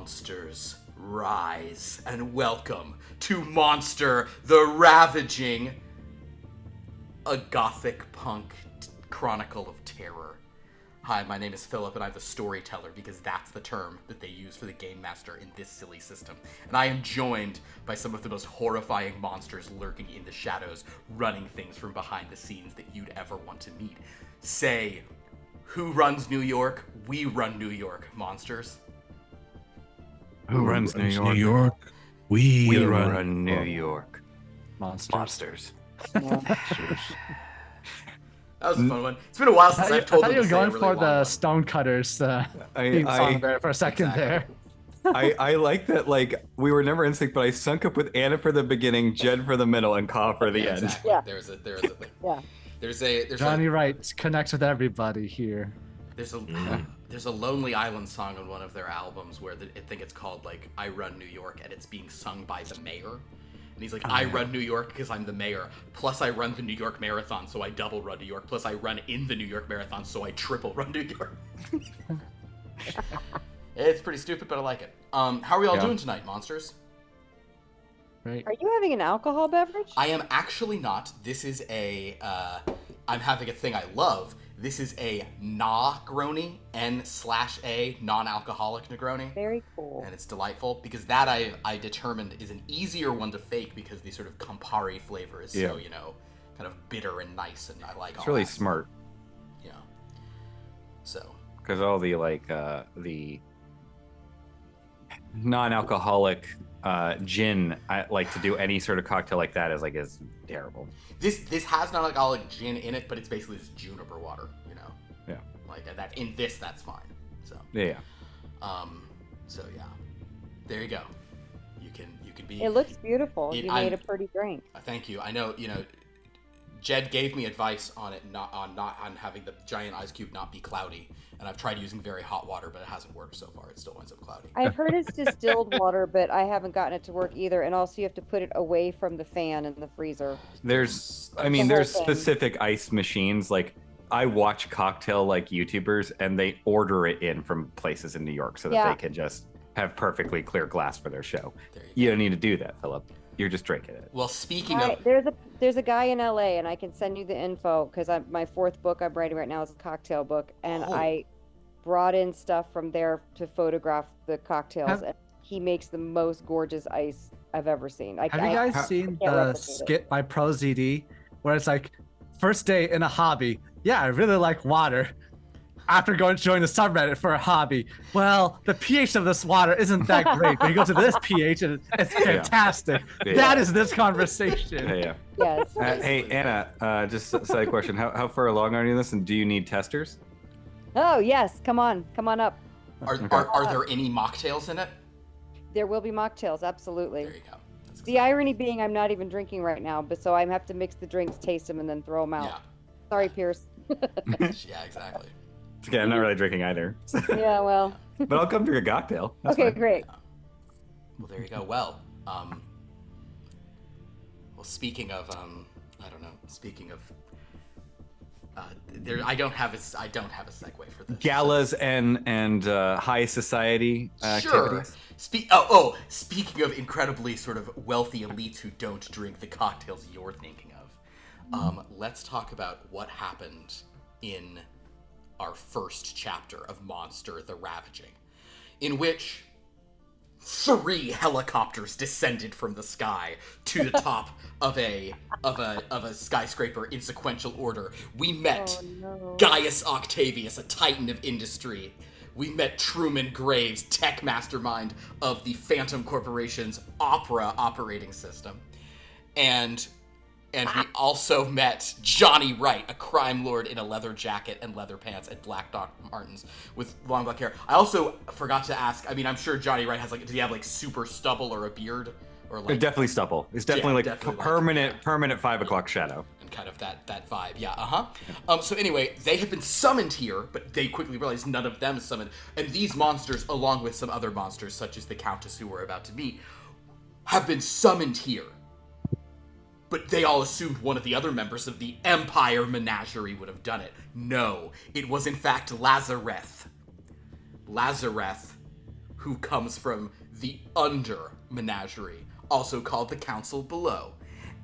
Monsters, rise and welcome to Monster the Ravaging, a Gothic punk Chronicle of terror. Hi, my name is Philip, and I'm the Storyteller because that's the term that they use for the Game Master in this silly system. And I am joined by some of the most horrifying monsters lurking in the shadows, running things from behind the scenes that you'd ever want to meet. Say, who runs New York? We run New York, monsters. Who runs New York? We run New York. Monsters. That was a fun one. It's been a while since I've told them to say a really going for long the one. Stonecutters theme song there for a second there. I like that, like, we were never in sync, but I sunk up with Anna for the beginning, Jed for the middle, and Ka for the end. Exactly. Yeah. There's Johnny a Wright connects with everybody here. there's a Lonely Island song on one of their albums where I think it's called like I Run New York, and it's being sung by the mayor. And he's like, I run New York because I'm the mayor. Plus I run the New York Marathon, so I double run New York. Plus I run in the New York Marathon, so I triple run New York. It's pretty stupid, but I like it. How are we all doing tonight, monsters? Right. Are you having an alcohol beverage? I am actually not. This is I'm having a thing I love. This is a Negroni, N/A, non-alcoholic Negroni. Very cool. And it's delightful because that I determined is an easier one to fake because the sort of Campari flavor is so, kind of bitter and nice, and I like all It's really that. smart. Yeah. So. Because all the, the non-alcoholic gin, I like to do any sort of cocktail like that is terrible. This has non-alcoholic gin in it, but it's basically just juniper water, Yeah. Like that in this, that's fine. So. Yeah. So yeah. There you go. You can be. It looks beautiful. You made a pretty drink. Thank you. I know. Jed gave me advice on it, not on having the giant ice cube not be cloudy, and I've tried using very hot water, but it hasn't worked so far. It still winds up cloudy. I've heard it's distilled water, but I haven't gotten it to work either. And also, you have to put it away from the fan in the freezer. There's thing. specific ice machines. Like, I watch cocktail YouTubers, and they order it in from places in New York so that they can just have perfectly clear glass for their show. You don't need to do that, Philip. You're just drinking it. Well, speaking of, there's a guy in LA, and I can send you the info because my fourth book I'm writing right now is a cocktail book, and I brought in stuff from there to photograph the cocktails, and he makes the most gorgeous ice I've ever seen. Have you guys seen the skit by ProZD where it's like, first day in a hobby? Yeah, I really like water. After going to join the subreddit for a hobby, well, the pH of this water isn't that great. But you go to this pH and it's fantastic. Yeah. That is this conversation. Yeah. Yes. Hey, Anna, just a side question. How far along are you in this, and do you need testers? Oh yes, come on up. are there any mocktails in it? There will be mocktails, absolutely. There you go. That's The irony being, I'm not even drinking right now, but so I have to mix the drinks, taste them, and then throw them out. Yeah. Sorry, Pierce. Yeah, exactly. Okay, I'm not really drinking either. Yeah, well. But I'll come drink a cocktail. That's Okay, fine. great. Well, there you go. Well, speaking of, I don't know. Speaking of, I don't have a segue for this. Galas and high society Sure. activities. Speaking of incredibly sort of wealthy elites who don't drink the cocktails you're thinking of, let's talk about what happened in our first chapter of Monster the Ravaging, in which 3 helicopters descended from the sky to the top of a skyscraper in sequential order. We met Gaius Octavius, a titan of industry. We met Truman Graves, tech mastermind of the Phantom Corporation's Opera operating system. And we also met Johnny Wright, a crime lord in a leather jacket and leather pants and black Doc Martens with long black hair. I also forgot to ask, I mean, I'm sure Johnny Wright has does he have super stubble or a beard? Or Definitely stubble. It's definitely permanent 5 o'clock shadow. And kind of that vibe, yeah, So anyway, they have been summoned here, but they quickly realized none of them is summoned. And these monsters, along with some other monsters, such as the Countess who we're about to meet, have been summoned here. But they all assumed one of the other members of the Empire Menagerie would have done it. No, it was in fact Lazareth. Lazareth who comes from the Under Menagerie, also called the Council Below.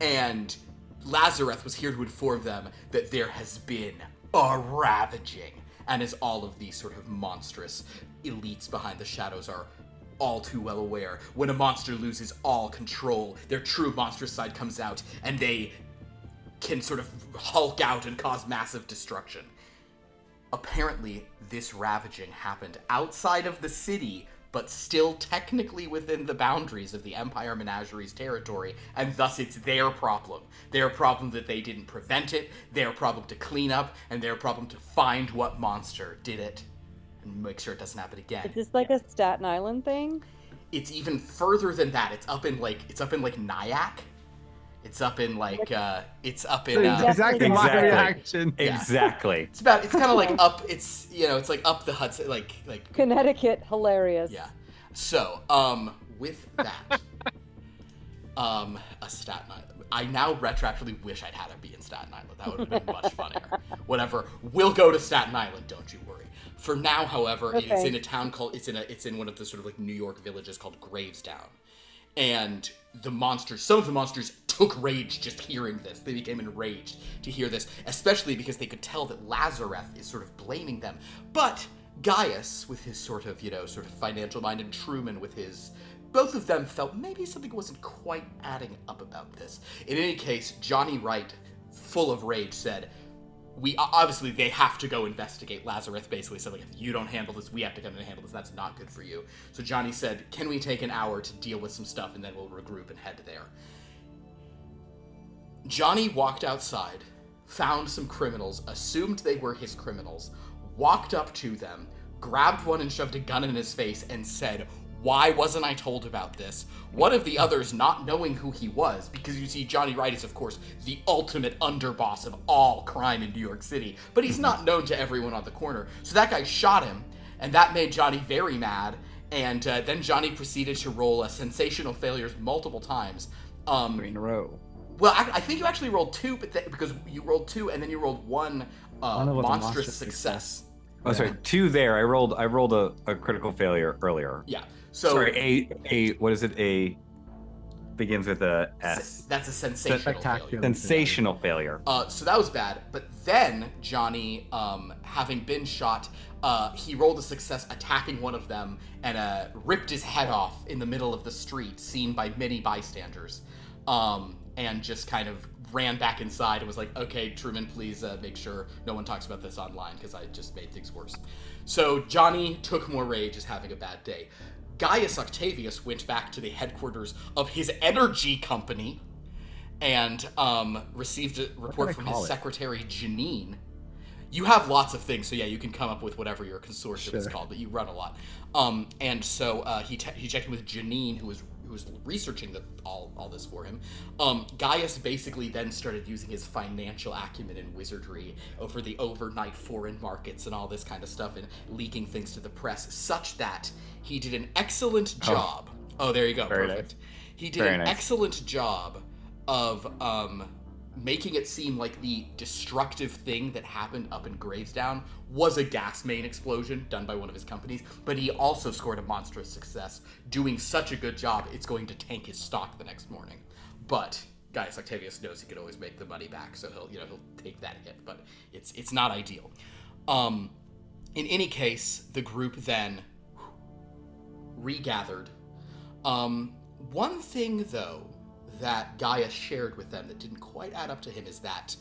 And Lazareth was here to inform them that there has been a ravaging. And as all of these sort of monstrous elites behind the shadows are all too well aware, when a monster loses all control, their true monstrous side comes out, and they can sort of hulk out and cause massive destruction. Apparently, this ravaging happened outside of the city, but still technically within the boundaries of the Empire Menagerie's territory, and thus it's their problem. Their problem that they didn't prevent it, their problem to clean up, and their problem to find what monster did it and make sure it doesn't happen again. Is this like a Staten Island thing? It's even further than that. It's up in Nyack. It's up in exactly my reaction. Yeah. Exactly. It's kind of like up. It's it's like up the Hudson, like Connecticut. Hilarious. Yeah. So with that, a Staten Island. I now retroactively wish I'd had it be in Staten Island. That would have been much funnier. Whatever. We'll go to Staten Island. Don't you worry. For now, however, Okay. it's in a town called. It's in one of the sort of like New York villages called Gravestown. And some of the monsters took rage just hearing this. They became enraged to hear this, especially because they could tell that Lazareth is sort of blaming them. But Gaius, with his sort of financial mind, and Truman with his... Both of them felt maybe something wasn't quite adding up about this. In any case, Johnny Wright, full of rage, said, obviously they have to go investigate. Lazarus basically said, like, if you don't handle this, we have to come in and handle this. That's not good for you. So Johnny said, can we take an hour to deal with some stuff, and then we'll regroup and head there. Johnny walked outside, found some criminals, assumed they were his criminals, walked up to them, grabbed one and shoved a gun in his face, and said, why wasn't I told about this? One of the others, not knowing who he was, because you see, Johnny Wright is, of course, the ultimate underboss of all crime in New York City, but he's not known to everyone on the corner. So that guy shot him, and that made Johnny very mad, and then Johnny proceeded to roll sensational failures multiple times. 3 in a row. Well, I think you actually rolled 2, because you rolled 2, and then you rolled one monstrous success. Oh, sorry, 2 there. I rolled a critical failure earlier. Yeah. So sorry, what is it? A begins with a S. That's a sensational failure. Sensational failure. So that was bad. But then Johnny, having been shot, he rolled a success attacking one of them and ripped his head off in the middle of the street, seen by many bystanders, and just kind of ran back inside and was like, okay, Truman, please make sure no one talks about this online because I just made things worse. So Johnny took more rage as having a bad day. Gaius Octavius went back to the headquarters of his energy company and received a report from his secretary, Janine. You have lots of things, so yeah, you can come up with whatever your consortium is called, but you run a lot. And so he checked in with Janine, who was researching all this for him. Gaius basically then started using his financial acumen and wizardry over the overnight foreign markets and all this kind of stuff and leaking things to the press, such that he did an excellent job. Oh, there you go. Very Perfect. Nice. He did an excellent job of making it seem like the destructive thing that happened up in Gravestown was a gas main explosion done by one of his companies, but he also scored a monstrous success, doing such a good job it's going to tank his stock the next morning. But Gaius Octavius knows he could always make the money back, so he'll take that hit, but it's not ideal. In any case, the group then regathered. One thing, though, that Gaius shared with them that didn't quite add up to him is that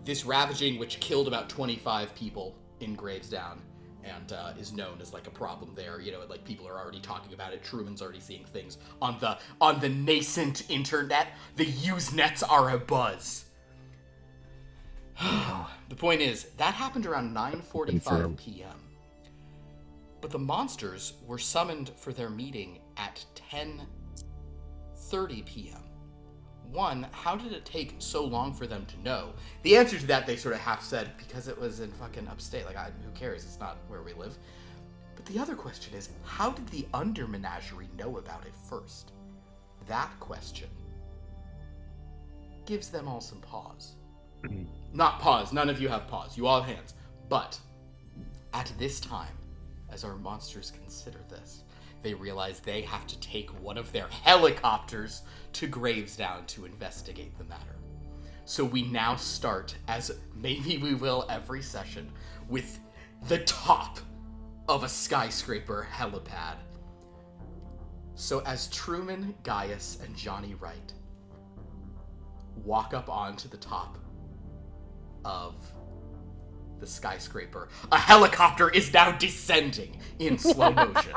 this ravaging, which killed about 25 people in Gravestown and is known as like a problem there, like people are already talking about it. Truman's already seeing things on the nascent internet. The Usenets are abuzz. The point is, that happened around 9:45 p.m. But the monsters were summoned for their meeting at 10:30 p.m. One, how did it take so long for them to know? The answer to that, they sort of half said, because it was in fucking upstate. Like, who cares? It's not where we live. But the other question is, how did the Under Menagerie know about it first? That question gives them all some pause. Not pause. None of you have pause. You all have hands. But at this time, as our monsters consider this, they realize they have to take one of their helicopters to Gravesdown to investigate the matter. So we now start, as maybe we will every session, with the top of a skyscraper helipad. So as Truman, Gaius, and Johnny Wright walk up onto the top of the skyscraper, a helicopter is now descending in slow motion.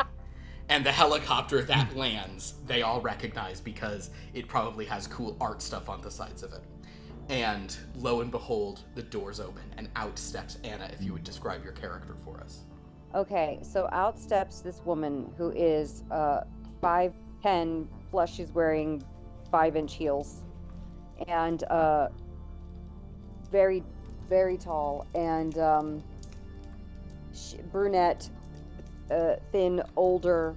And the helicopter that lands, they all recognize because it probably has cool art stuff on the sides of it. And lo and behold, the doors open and out steps Anna, if you would describe your character for us. Okay, so out steps this woman who is 5'10", plus she's wearing 5-inch heels. And very, very tall. And brunette, thin, older,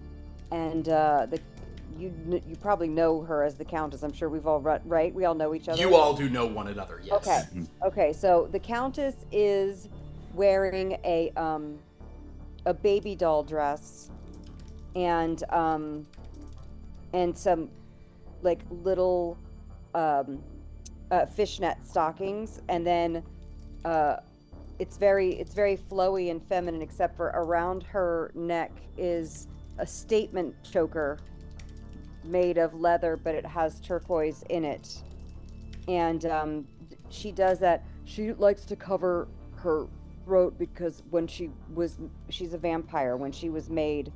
and you probably know her as the Countess. I'm sure we've all right. We all know each other. You all do know one another, yes. Okay. So the Countess is wearing a baby doll dress, and some like little fishnet stockings, and then it's very flowy and feminine, except for around her neck is a statement choker made of leather, but it has turquoise in it. And she does that. She likes to cover her throat because she's a vampire. When she was made,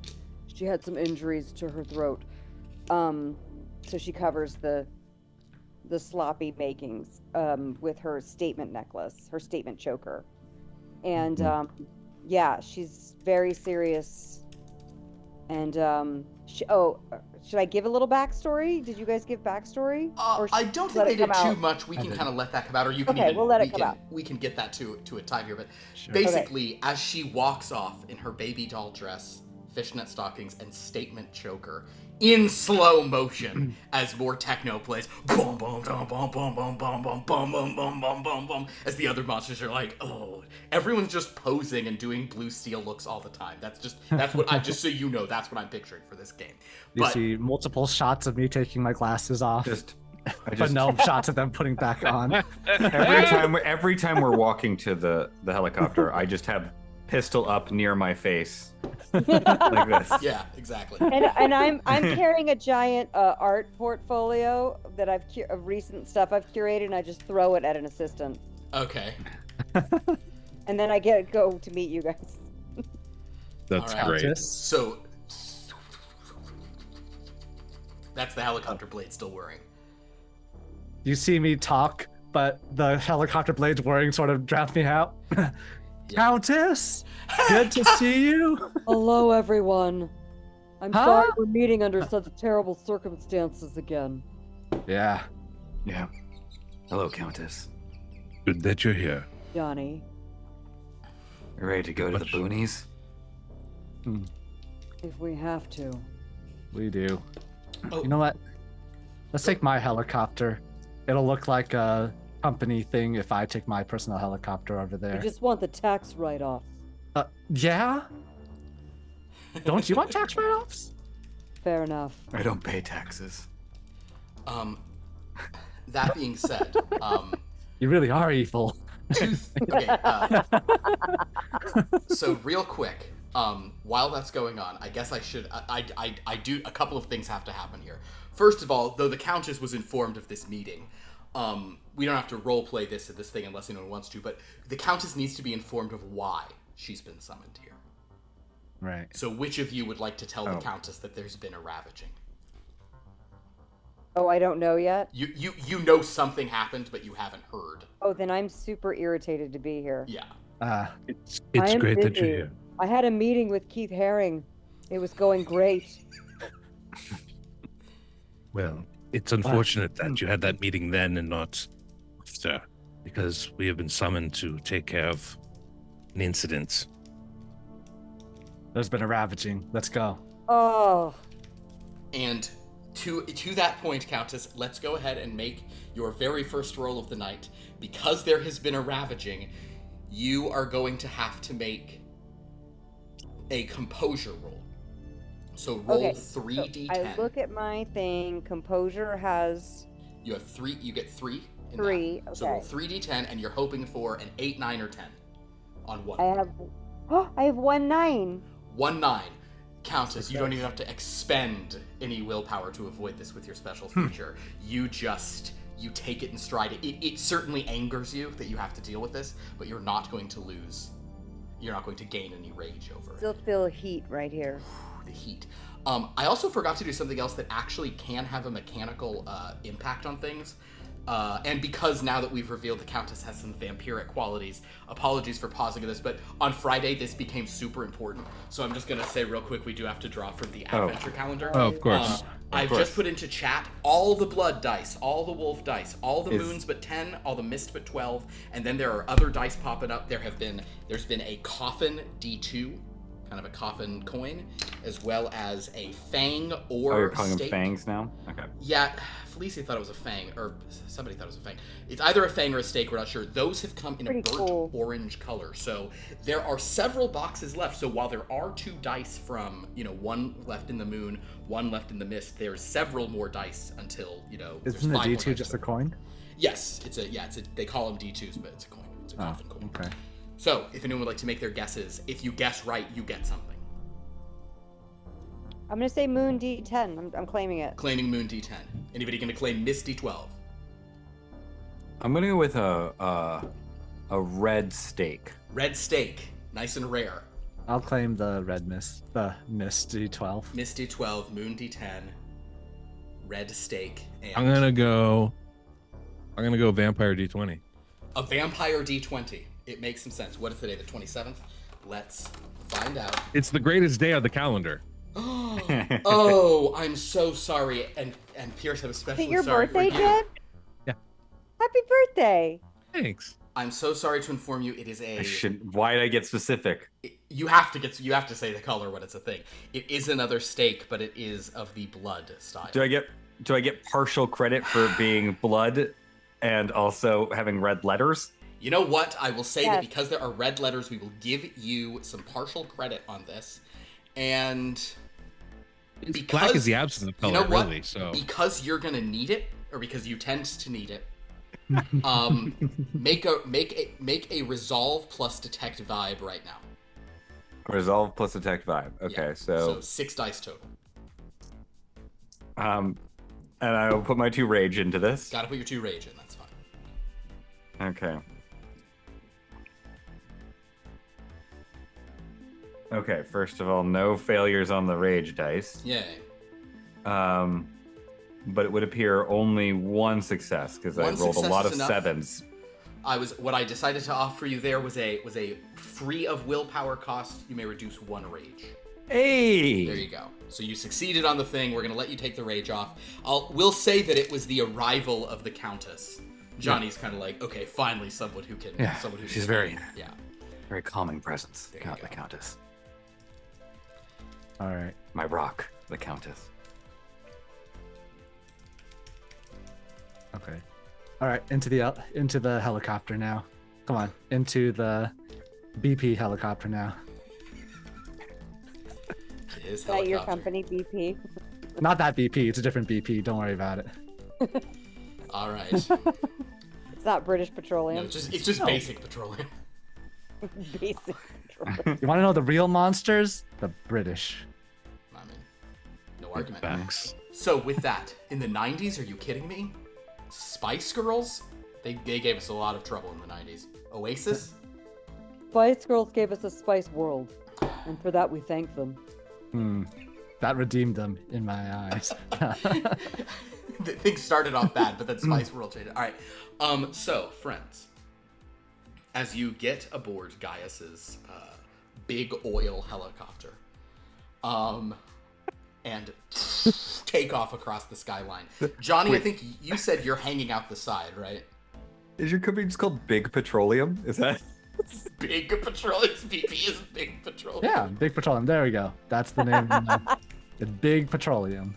she had some injuries to her throat. So she covers the sloppy makings with her statement necklace, her statement choker. And yeah, she's very serious. And should I give a little backstory? Did you guys give backstory? I don't think they did too much. We can kind of let that come out, or you can we'll let it come out. We can get that to a time here. But Sure. basically, as she walks off in her baby doll dress, fishnet stockings, and statement choker, in slow motion, as more techno plays, boom, boom, boom, boom, boom, boom, boom, boom, boom, boom, boom, boom, boom, boom, as the other monsters are like, oh, everyone's just posing and doing blue steel looks all the time. That's what I just so you know, that's what I'm picturing for this game. You see multiple shots of me taking my glasses off, I but no shots of them putting back on. every time we're walking to the helicopter, I just have pistol up near my face, like this. Yeah, exactly. And I'm carrying a giant art portfolio that of recent stuff I've curated, and I just throw it at an assistant. Okay. And then I go to meet you guys. That's All right. great. So that's the helicopter blade still whirring. You see me talk, but the helicopter blades whirring sort of drowned me out. Countess, good to see you. Hello, everyone. I'm sorry we're meeting under such terrible circumstances again. Yeah. Hello, Countess. Good that you're here. Johnny. You ready to go to the boonies? If we have to. We do. Oh. You know what? Let's take my helicopter. It'll look like a company thing if I take my personal helicopter over there. I just want the tax write-off. Yeah? Don't you want tax write-offs? Fair enough. I don't pay taxes. That being said, You really are evil. okay, so real quick, while that's going on, I guess I do, a couple of things have to happen here. First of all, though the Countess was informed of this meeting, we don't have to roleplay this thing unless anyone wants to, but the Countess needs to be informed of why she's been summoned here. Right. So which of you would like to tell the Countess that there's been a ravaging? Oh, I don't know yet? You know something happened, but you haven't heard. Oh, then I'm super irritated to be here. Yeah. It's I am great that you're busy. here. I had a meeting with Keith Haring. It was going great. Well, it's unfortunate that you had that meeting then and not after, because we have been summoned to take care of an incident. There's been a ravaging. Let's go. Oh. And to that point, Countess, let's go ahead and make your very first roll of the night. Because there has been a ravaging, you are going to have to make a composure roll. So roll Okay, 3d10. I look at my thing. Composure has You have 3. You get 3. In 3. that. Okay. So roll 3d10, and you're hoping for an 8, 9, or 10 on one. I have. Oh, I have 1 9. 1 9. Countess, you don't even have to expend any willpower to avoid this with your special feature. You take it in stride. It certainly angers you that you have to deal with this, but you're not going to lose. You're not going to gain any rage over it. Still feel heat right here. The heat. I also forgot to do something else that actually can have a mechanical impact on things. And because now that we've revealed the Countess has some vampiric qualities, apologies for pausing this, but on Friday this became super important. So I'm just going to say real quick, we do have to draw from the adventure calendar. Oh, of course. I've just put into chat all the blood dice, all the wolf dice, all the moons but 10, all the mist but 12, and then there are other dice popping up. There's been a coffin D2, kind of a coffin coin, as well as a fang or Oh, you're calling them stake. fangs now? Okay. Yeah, Felicia thought it was a fang, or somebody thought it was a fang. It's either a fang or a stake, we're not sure. Those have come in Pretty a burnt cool. orange color. So there are several boxes left. So while there are 2 dice from, one left in the moon, 1 left in the mist, there's several more dice until, there's Isn't the 5 more D2 dice just a left. coin? Yes, they call them D2s, but it's a coin. It's a coffin coin. Okay. So if anyone would like to make their guesses, if you guess right, you get something. I'm gonna say Moon D10. I'm claiming it. Claiming Moon D10. Anybody gonna claim Miss D12? I'm gonna go with a red steak. Red steak, nice and rare. I'll claim the red mist, the mist D12. Miss D12, Moon D10, red steak, and I'm gonna go Vampire D20. a vampire D20. It makes some sense. What is today, the 27th? Let's find out. It's the greatest day on the calendar. Oh, I'm so sorry, and Pierce, I'm Is especially it your sorry birthday, for you. Jen? Yeah. Happy birthday! Thanks. I'm so sorry to inform you. It is a. Why did I get specific? You have to say the color when it's a thing. It is another steak, but it is of the blood style. Do I get partial credit for being blood and also having red letters? You know what? I will say that Yes. because there are red letters, we will give you some partial credit on this. And Black is the absence of color, you know what? really. So Because you're gonna need it, or because you tend to need it, make a resolve plus detect vibe right now. Resolve plus detect vibe. Okay, Yeah. so 6 dice total. and I will put my 2 rage into this. Gotta put your 2 rage in. That's fine. Okay. Okay, first of all, no failures on the rage dice. Yay. But it would appear only 1 success because I One rolled a success lot is of enough. 7s. What I decided to offer you there was a free of willpower cost. You may reduce 1 rage. Hey! There you go. So you succeeded on the thing. We're gonna let you take the rage off. We'll say that it was the arrival of the Countess. Johnny's kind of like, okay, finally someone who can. Yeah, someone who she's can very- Yeah. Very calming presence, There you the go. Countess. All right. My rock, the Countess. Okay. All right. Into the helicopter now. Come on. Into the BP helicopter now. His Is that your helicopter. company, BP? Not that BP. It's a different BP. Don't worry about it. All right. It's not British No, Petroleum. it's just No. basic petroleum. Basic petroleum. You want to know the real monsters? The British. I mean, no argument. facts. So with that, in the 90s, are you kidding me? Spice Girls? They gave us a lot of trouble in the 90s. Oasis? Spice Girls gave us a spice world, and for that we thank them. That redeemed them in my eyes. Things started off bad, but then Spice World changed it. All right. So, friends, as you get aboard Gaius's big oil helicopter, and take off across the skyline. Johnny, I think you said you're hanging out the side, right? Is your company just called Big Petroleum? Is that? Big Petroleum. BP is Big Petroleum. Yeah, Big Petroleum. There we go. That's the name. It's Big Petroleum.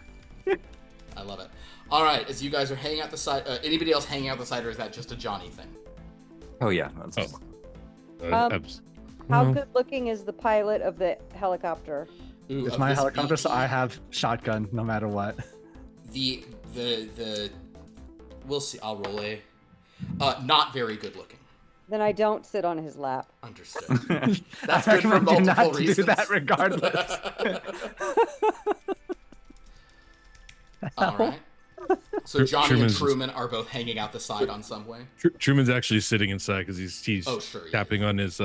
I love it. All right, as you guys are hanging out the side, anybody else hanging out the side, or is that just a Johnny thing? Oh yeah, that's Oh. How No. good looking is the pilot of the helicopter? Ooh, It's of my this helicopter, so BP, I have shotgun no matter what. The we'll see. I'll roll a not very good looking. Then I don't sit on his lap. Understood. That's I good for recommend you multiple not to reasons. do that regardless. All right. So Johnny Truman's and Truman are both hanging out the side on some way. Truman's actually sitting inside because he's Oh, sure, yeah, tapping on his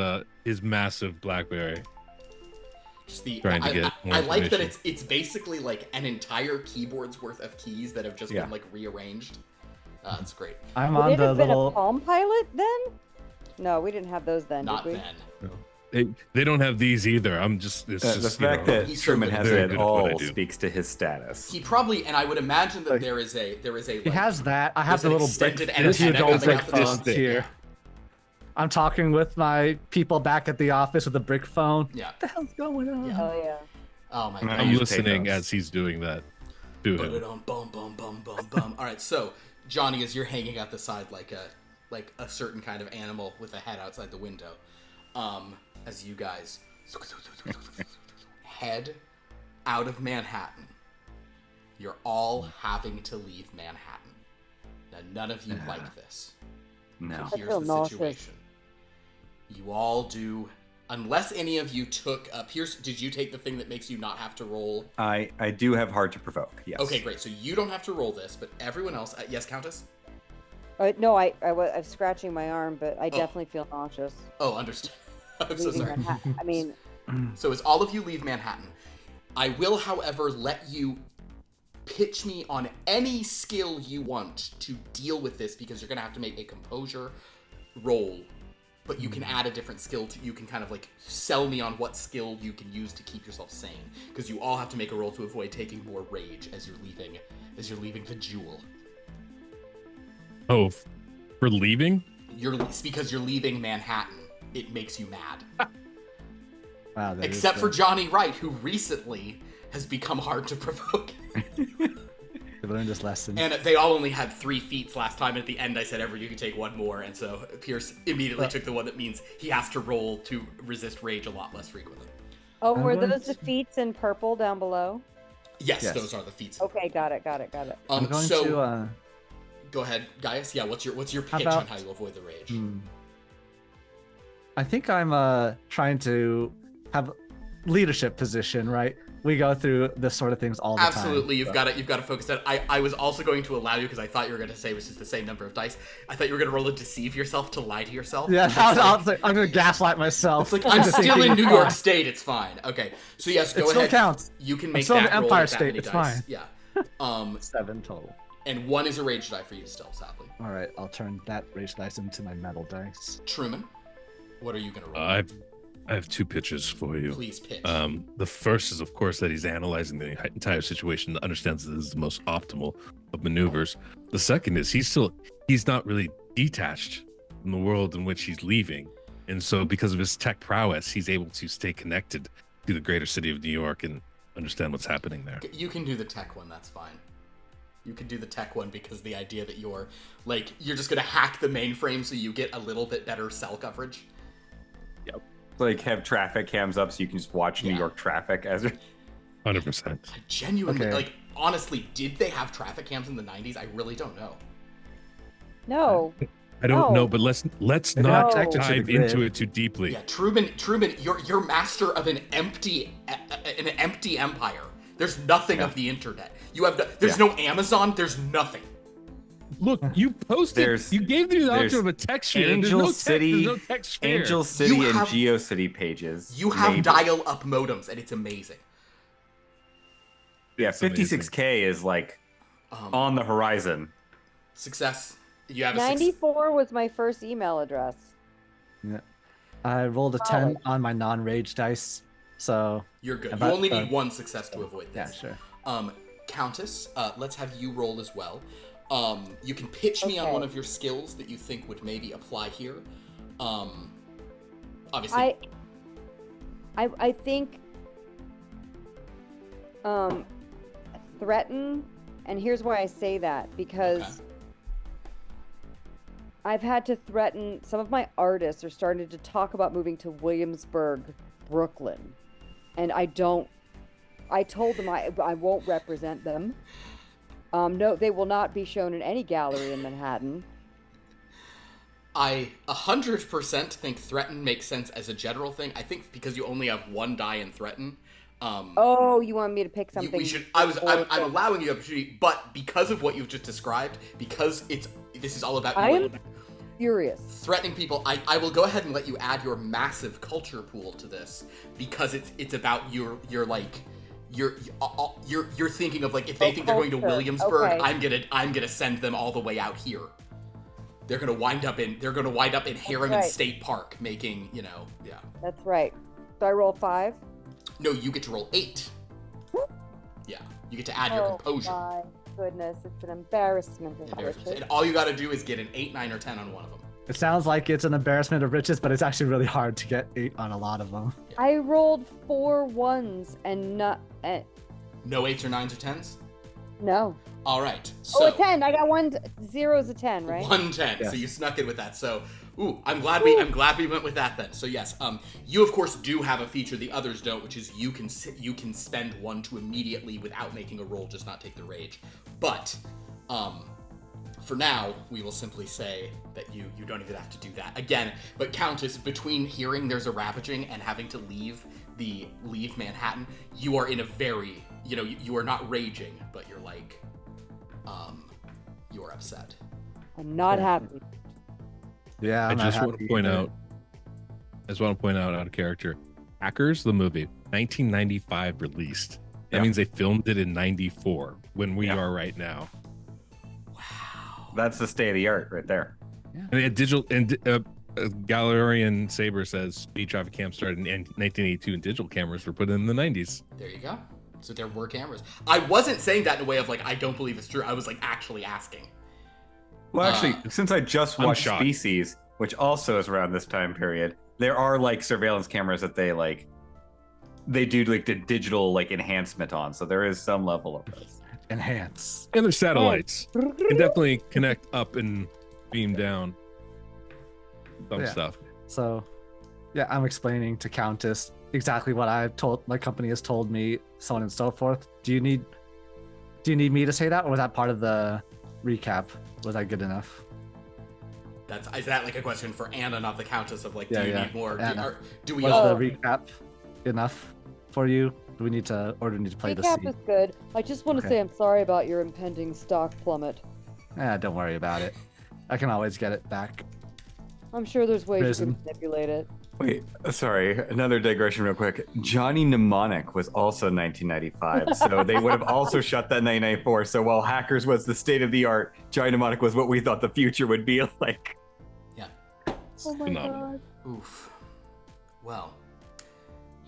massive BlackBerry. Just the Trying to get more I like that information. it's basically like an entire keyboard's worth of keys that have just been like rearranged. It's great. I'm Would on it the have been a little. Palm Pilot then? No, we didn't have those then, Not did we? then. They don't have these either. I'm just it's The just fact that He's so Truman good. has Very it good at what I all do. speaks to his status. He probably, and I would imagine that Like, there is a He like, has that. I have there's the an little brick. extended The two antenna gold coming brick out the top. phones here. I'm talking with my people back at the office with the brick phone. Yeah. What the hell's going on? Yeah. Oh yeah. Oh my I'm god. I'm use listening payphones. as he's doing that. Do Put it. it on, bum bum bum bum bum. All right, so Johnny, as you're hanging out the side like a certain kind of animal with a head outside the window, as you guys head out of Manhattan, you're all having to leave Manhattan. Now, none of you like this. No. Here's feel the nauseous. situation. You all do, unless any of you took. Pierce, did you take the thing that makes you not have to roll? I do have hard to provoke. Yes. Okay, great. So you don't have to roll this, but everyone else. Yes, Countess. No, I'm scratching my arm, but I definitely feel nauseous. Oh, understood. I'm so Leaving sorry. Manhattan. I mean, So as all of you leave Manhattan, I will, however, let you pitch me on any skill you want to deal with this, because you're going to have to make a composure roll, but you can add a different skill to, you can kind of like sell me on what skill you can use to keep yourself sane, because you all have to make a roll to avoid taking more rage as you're leaving the jewel. Oh, for leaving? It's because you're leaving Manhattan. It makes you mad. Wow, that is Except for good. Johnny Wright, who recently has become hard to provoke. We learned this lesson. And they all only had 3 feats last time. At the end, I said, Everett, you can take one more. And so Pierce immediately took the one that means he has to roll to resist rage a lot less frequently. oh, I'm were going those to- the feats in purple down below? Yes, Yes. those are the feats. Okay, got it. I'm going So to. go ahead, Gaius. Yeah, what's your pitch about- on how you avoid the rage? I think I'm trying to have leadership position, right? We go through this sort of things all the time. Absolutely, you've got to focus that. I was also going to allow you, because I thought you were going to say, which is the same number of dice. I thought you were going to roll a deceive yourself to lie to yourself. Yeah, It's I like- was like, I'm gonna gaslight myself. It's like, I'm still in New York State. It's fine. Okay, so yes, go It still ahead. counts. You can I'm make still in that the roll Empire with that State, many it's dice. fine. Yeah. 7 total. And 1 is a rage die for you still, sadly. All right, I'll turn that rage dice into my metal dice. Truman, what are you gonna roll? I have 2 pitches for you. Please pitch. The first is, of course, that he's analyzing the entire situation, understands that this is the most optimal of maneuvers. The second is he's not really detached from the world in which he's leaving, and so because of his tech prowess, he's able to stay connected to the greater city of New York and understand what's happening there. You can do the tech one. That's fine. You can do the tech one, because the idea that you're just gonna hack the mainframe so you get a little bit better cell coverage. Like have traffic cams up so you can just watch New Yeah. York traffic as 100%. I genuinely, Okay. honestly, did they have traffic cams in the 90s? I really don't know. No. I don't No. know, but let's They're not not connected to the dive into grid. it too deeply. Yeah, Truman, you're master of an empty empire. There's nothing of the internet. There's no Amazon. There's nothing. Look, you posted. You gave the there's option of a text sphere. Angel There's City, no text sphere. Angel City, You and have- GeoCity pages. You have maybe. dial-up modems, and it's amazing. Yeah, It's amazing. 56K is like on the horizon. Success. You have 94 was my first email address. Yeah. I rolled a 10 on my non-rage dice, so You're good. About- You only need 1 success to avoid yeah, this. sure. Countess, let's have you roll as well. You can pitch me on Okay. one of your skills that you think would maybe apply here. Obviously. I think threaten, and here's why I say that, because Okay. I've had to threaten. Some of my artists are starting to talk about moving to Williamsburg, Brooklyn, and I don't I told them I won't represent them. No, they will not be shown in any gallery in Manhattan. I 100% think threaten makes sense as a general thing. I think because you only have one die in threaten. Oh, you want me to pick something? I'm allowing you the opportunity, but because of what you've just described, because this is all about I am furious. Threatening people, I will go ahead and let you add your massive culture pool to this because it's about you're thinking of like if they think they're going to Williamsburg, okay. I'm gonna send them all the way out here. They're gonna wind up in Harriman State Park making, yeah. That's right. So I roll 5? No, you get to roll 8. Yeah, you get to add your composure. Oh my goodness, it's an embarrassment of riches. And all you gotta do is get an 8, 9, or 10 on one of them. It sounds like it's an embarrassment of riches, but it's actually really hard to get 8 on a lot of them. Yeah. I rolled 4 1s and not... No 8s or 9s or 10s? No. All right. So a 10. I got 1 0's a 10, right? 1 10. Yes. So you snuck in with that. So, I'm glad we went with that then. So yes, you of course do have a feature the others don't, which is you can spend 1 to immediately without making a roll, just not take the rage. But for now, we will simply say that you don't even have to do that again. But Countess, between hearing there's a ravaging and having to leave Manhattan, you are in a very, you are not raging, but you're like, you are upset. I'm not happy. Yeah, I just want to point out out of character, Hackers, the movie, 1995 released. That means they filmed it in 94 when we are right now. Wow. That's the state of the art right there. Yeah. And Galerian Saber says speed traffic cam started in 1982 and digital cameras were put in the 90s. There you go. So there were cameras. I wasn't saying that in a way of like, I don't believe it's true. I was like actually asking. Well, actually, since I just watched Species, which also is around this time period, there are like surveillance cameras that they do like the digital like enhancement on. So there is some level of this. Enhance. And there's satellites. You can definitely connect up and beam down some stuff. So, yeah, I'm explaining to Countess exactly what my company has told me, so on and so forth. Do you need me to say that, or was that part of the recap? Was that good enough? Is that like a question for Anna, not the Countess, of like, do you need more? Do we was all... the recap enough for you? Do we need to play the scene? Recap is good. I just want to say I'm sorry about your impending stock plummet. Don't worry about it. I can always get it back. I'm sure there's ways you can manipulate it. Wait, sorry, another digression real quick. Johnny Mnemonic was also 1995, so they would have also shot that in 1994. So while Hackers was the state of the art, Johnny Mnemonic was what we thought the future would be like. Yeah. Oh my god. Oof. Well,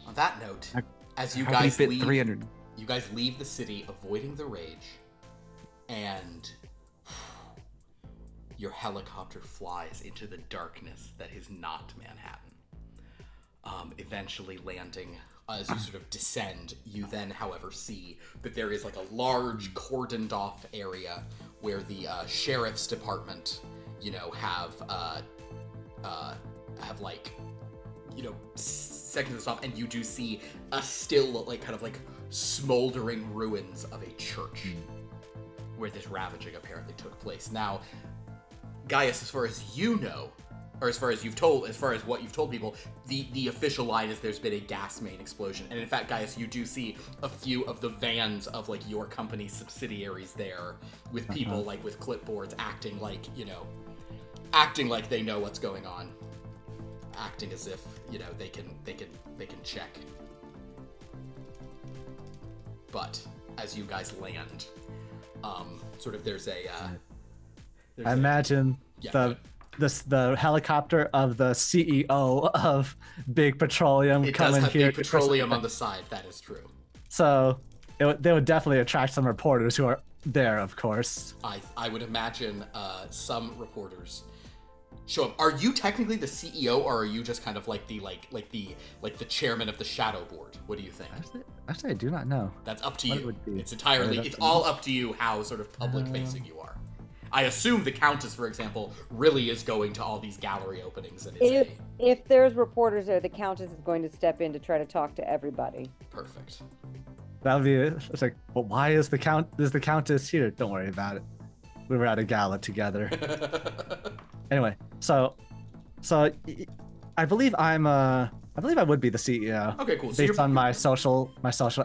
on that note, as you guys leave, 300. You guys leave the city, avoiding the rage, and your helicopter flies into the darkness that is not Manhattan. Eventually landing, as you sort of descend, you then, however, see that there is like a large cordoned off area where the sheriff's department, have like, sections of stuff, and you do see a still like kind of like smoldering ruins of a church where this ravaging apparently took place. Now, Gaius, as far as you know, or as far as what you've told people, the official line is there's been a gas main explosion. And in fact, Gaius, you do see a few of the vans of like your company's subsidiaries there with people like with clipboards acting like they know what's going on. Acting as if, they can check. But as you guys land, sort of there's a I imagine the helicopter of the CEO of Big Petroleum coming here. Big Petroleum on the side. That is true. So they would definitely attract some reporters who are there, of course. I would imagine some reporters show up. Are you technically the CEO, or are you just kind of like the chairman of the shadow board? What do you think? Actually, I do not know. That's up to you. It's all up to you how sort of public facing you are. I assume the Countess, for example, really is going to all these gallery openings. And if there's reporters there, the Countess is going to step in to try to talk to everybody. Perfect. That would be. It's like, well, why is the Countess here? Don't worry about it. We were at a gala together. Anyway, so I believe I would be the CEO. Okay, cool. So Based on my social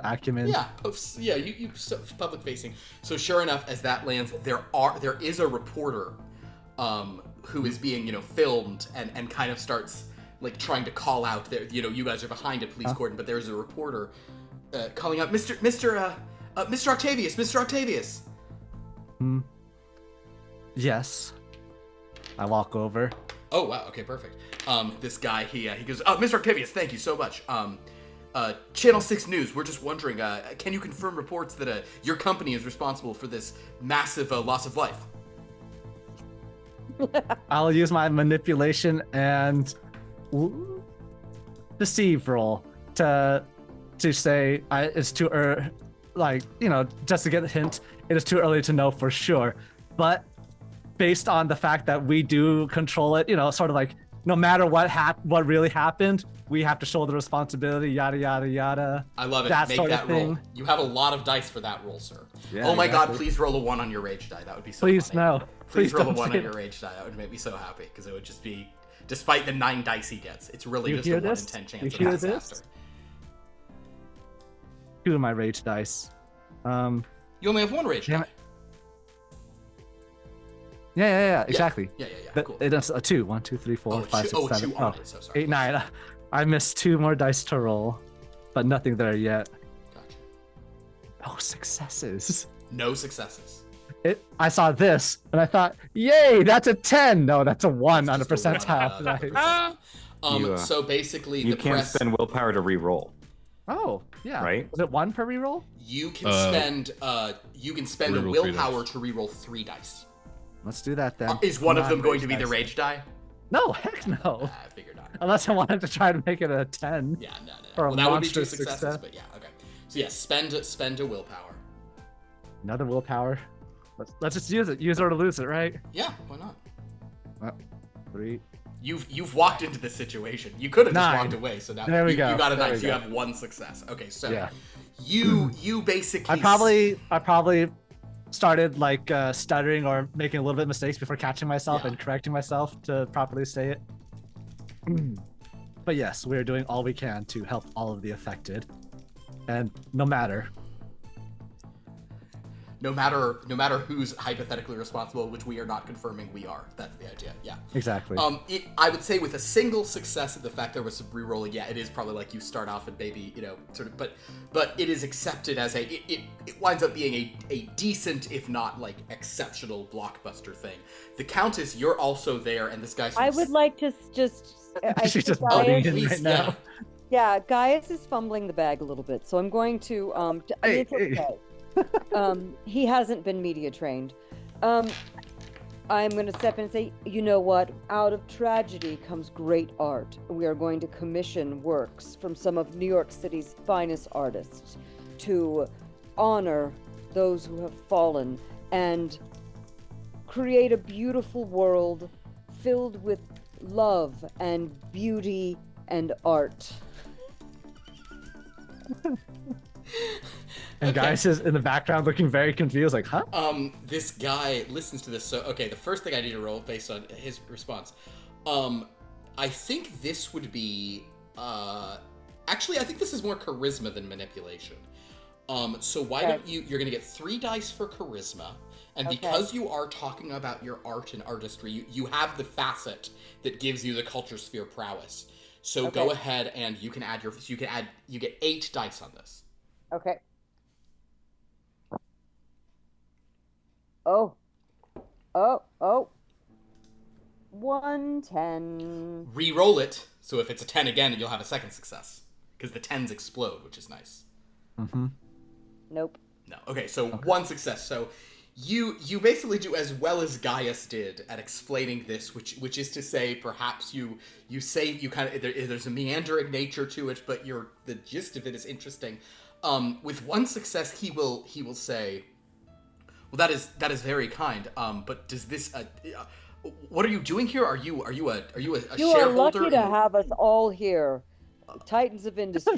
acumen. Yeah, you public facing. So sure enough, as that lands, there is a reporter, who is being filmed and kind of starts like trying to call out there. You guys are behind a police cordon, but there's a reporter calling out Mr. Octavius, Mr. Octavius. Yes. I walk over. Oh wow, okay, perfect. This guy, he goes, Mr. Octavius, thank you so much. Channel 6 News, we're just wondering, can you confirm reports that your company is responsible for this massive loss of life? I'll use my manipulation and deceive roll to say it's too early, just to get a hint, it is too early to know for sure. But based on the fact that we do control it, sort of like no matter what really happened, we have to shoulder responsibility, yada yada yada. I love it. Make that roll. You have a lot of dice for that roll, sir. Yeah, oh my God! Please roll a 1 on your rage die. That would be so. Please funny. no. Please roll a 1 on your rage die. That would make me so happy because it would just be, despite the 9 dice he gets, it's really just a 1 in 10 chance of disaster. 2 of my rage dice. You only have 1 rage die. Yeah, exactly. Yeah. Cool. It's a 2. 1, 2, 3, 4, 5, 6, 7. 2 on it. So sorry. 8, 9. I missed 2 more dice to roll, but nothing there yet. Gotcha. No successes. No successes. I saw this and I thought, yay, that's a 10. No, that's a 1 on a percentile. So basically, you can't spend willpower to re-roll. Oh, yeah. Right? Was it 1 per reroll? You can spend a willpower to reroll 3 dice. Let's do that then. Is one of them going to be the rage die? No, heck no. I figured not. Unless I wanted to try to make it a 10. Yeah, no. Or well, a that would be 2 monstrous successes, success. but yeah, okay. So yeah, spend a willpower. Another willpower. Let's just use it. Use it or lose it, right? Yeah, why not? 3. You've walked into this situation. You could have just 9. walked away. So now There we go. You got a There 9. we So you go. have 1 success. Okay, so Yeah. you basically. I probably started like stuttering or making a little bit of mistakes before catching myself and correcting myself to properly say it. But yes, we're doing all we can to help all of the affected, and no matter who's hypothetically responsible, which we are not confirming we are. That's the idea. Yeah. Exactly. I would say with a single success of the fact there was some re-rolling, yeah, it is probably like you start off and maybe, sort of, but it is accepted as it winds up being a decent, if not like exceptional blockbuster thing. The Countess, you're also there, and this guy's. I would like to just. She's just Gaius, bugging in right now. Yeah, Gaius is fumbling the bag a little bit, so I'm going to. It's okay. He hasn't been media trained. I'm going to step in and say, you know what? Out of tragedy comes great art. We are going to commission works from some of New York City's finest artists to honor those who have fallen and create a beautiful world filled with love and beauty and art. And Gaius is in the background looking very confused, like, huh? This guy listens to this. So, okay, the first thing I need to roll based on his response. I think this would be, actually, I think this is more charisma than manipulation. So why don't you're going to get 3 dice for charisma. And because you are talking about your art and artistry, you have the facet that gives you the culture sphere prowess. So go ahead and you can add you get 8 dice on this. Okay. Oh. 110. Re-roll it, so if it's a 10 again, you'll have a second success. Because the 10s explode, which is nice. Mm-hmm. Nope. No. Okay, so 1 success. So you basically do as well as Gaius did at explaining this, which is to say, perhaps you say you kind of there's a meandering nature to it, but the gist of it is interesting. With 1 success, he will say, well, that is very kind. But does this? What are you doing here? Are you a You shareholder? are lucky to have us all here, Titans of Industry.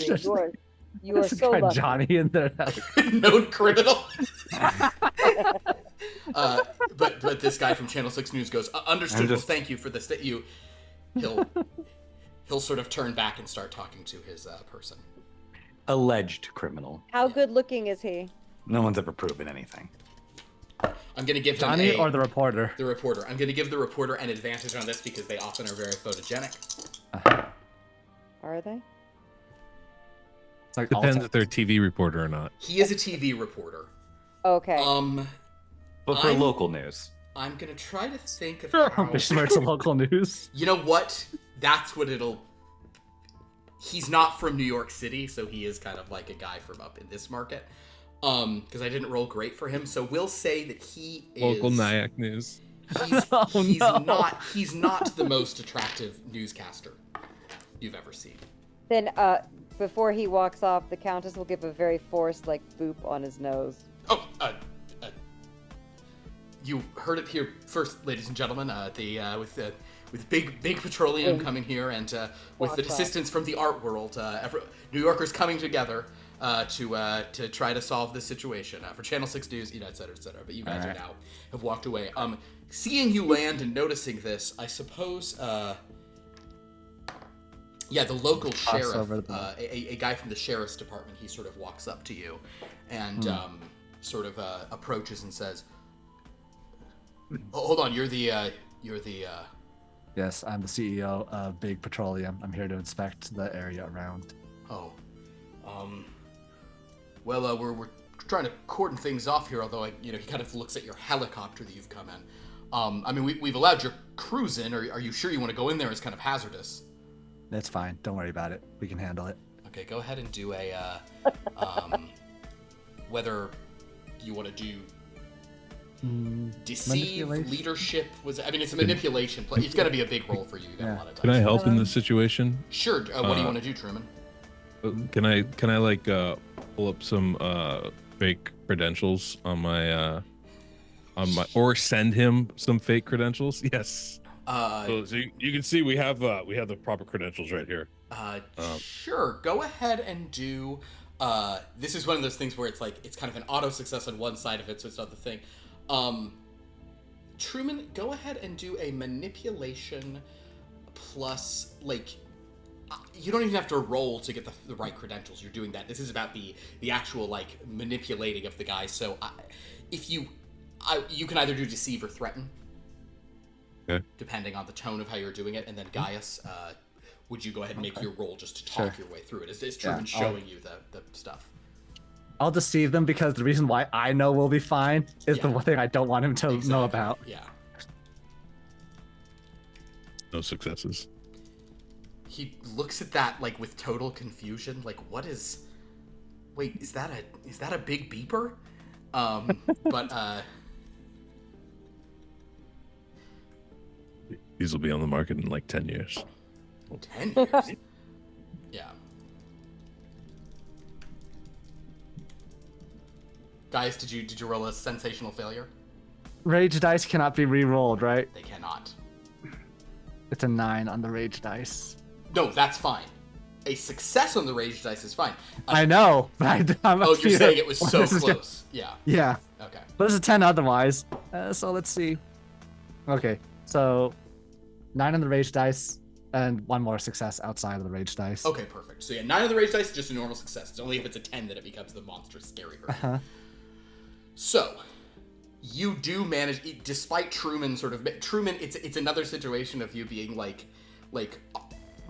You are There's a so guy lucky. Johnny in there. Known criminal. But this guy from Channel 6 News goes, understood. Well, thank you for this. He'll sort of turn back and start talking to his person. Alleged criminal. How good looking is he? No one's ever proven anything. I'm gonna give Johnny him or the reporter? The reporter. I'm gonna give the reporter an advantage on this because they often are very photogenic. Are they? It's like Depends if they're a TV reporter or not. He is a TV reporter. Okay. But for local news. I'm gonna try to think of Sure. how... Some local news. You know what? That's what it'll... He's not from New York City, so he is kind of like a guy from up in this market. Because I didn't roll great for him, so we'll say that he is... Local Nyack news. He's not the most attractive newscaster you've ever seen. Then, before he walks off, the Countess will give a very forced, like, boop on his nose. Oh, you heard it here first, ladies and gentlemen. With big petroleum coming here, and with the assistance from the art world, New Yorkers coming together to try to solve this situation for Channel 6 News, et cetera, et cetera. But you guys are now have walked away. Seeing you land and noticing this, I suppose. The local sheriff, a guy from the sheriff's department, he sort of walks up to you, and sort of approaches and says, "Oh, hold on, you're the." Yes, I'm the CEO of Big Petroleum. I'm here to inspect the area around. Oh, well, we're trying to cordon things off here. Although he kind of looks at your helicopter that you've come in. I mean, we've allowed your crews in. Are you sure you want to go in there? It's kind of hazardous. That's fine. Don't worry about it. We can handle it. Okay, go ahead and do a whether you want to do deceive, leadership. It's a manipulation play. It's going to be a big role for you. You got a lot of time. Can I help in this situation? Sure. What do you want to do, Truman? Can I pull up some fake credentials on my or send him some fake credentials? Yes. So you can see we have the proper credentials right here. Sure. Go ahead and do. This is one of those things where it's like it's kind of an auto success on one side of it, so it's not the thing. Truman, go ahead and do a manipulation plus you don't even have to roll to get the right credentials. You're doing that. This is about the actual manipulating of the guy. So you can either do deceive or threaten. Okay. Depending on the tone of how you're doing it, and then Gaius, would you go ahead and make your roll just to talk your way through it? Is Truman showing you the stuff? I'll deceive them because the reason why I know we'll be fine is the one thing I don't want him to know about. Yeah. No successes. He looks at that with total confusion. What is? Wait, is that a big beeper? But these will be on the market in 10 years. 10 years? Yeah. Guys, did you roll a sensational failure? Rage dice cannot be re-rolled, right? They cannot. It's a 9 on the rage dice. No, that's fine. A success on the rage dice is fine. I know, but you're saying it was so close. Yeah. Yeah. Okay. But it's a 10 otherwise. So let's see. Okay, so 9 on the rage dice, and 1 more success outside of the rage dice. Okay, perfect. So 9 on the rage dice is just a normal success. It's only if it's a 10 that it becomes the monstrous, scary hurt. So, you do manage, despite Truman it's another situation of you being like,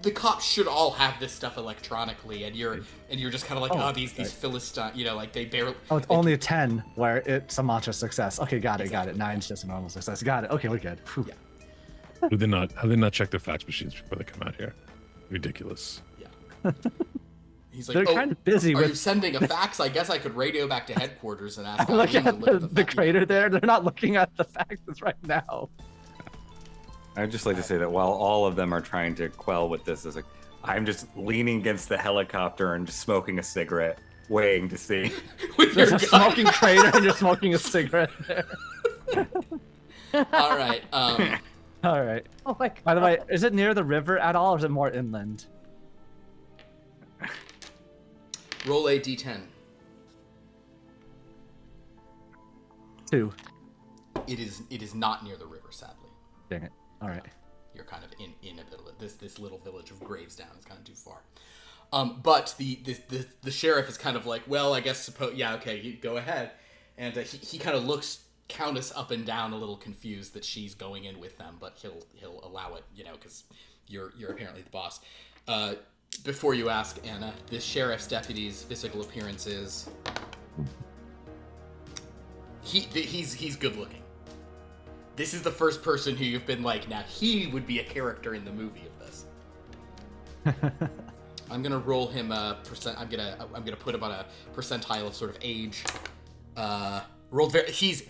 the cops should all have this stuff electronically, and you're just kind of these Philistine, they barely. Oh, it's only a 10 where it's a monstrous success. Okay, got it. 9's just a normal success. Got it. Okay, we're good. Whew. Yeah. Have they not checked their fax machines before they come out here? Ridiculous. Yeah. He's like, they're kind of busy are with. you sending a fax? I guess I could radio back to headquarters and ask. Look at the crater there. They're not looking at the faxes right now. I'd just like to say that while all of them are trying to quell with this, I'm just leaning against the helicopter and just smoking a cigarette, waiting to see. There's a smoking crater and you're smoking a cigarette there. All right. All right. Oh my god. By the way, is it near the river at all, or is it more inland? Roll a d10. 2. It is not near the river, sadly. Dang it. All right. You're kind of in a bit of it. This little village of Gravestown is kind of too far. But the sheriff is kind of like, well, I guess okay, you go ahead. And he kind of looks Countess up and down, a little confused that she's going in with them, but he'll allow it, because you're apparently the boss. Before you ask, Anna, the sheriff's deputy's physical appearance is he's good looking. This is the first person who you've been like, now he would be a character in the movie of this. I'm gonna roll him a percent. I'm gonna put him on a percentile of sort of age. Rolled very. He's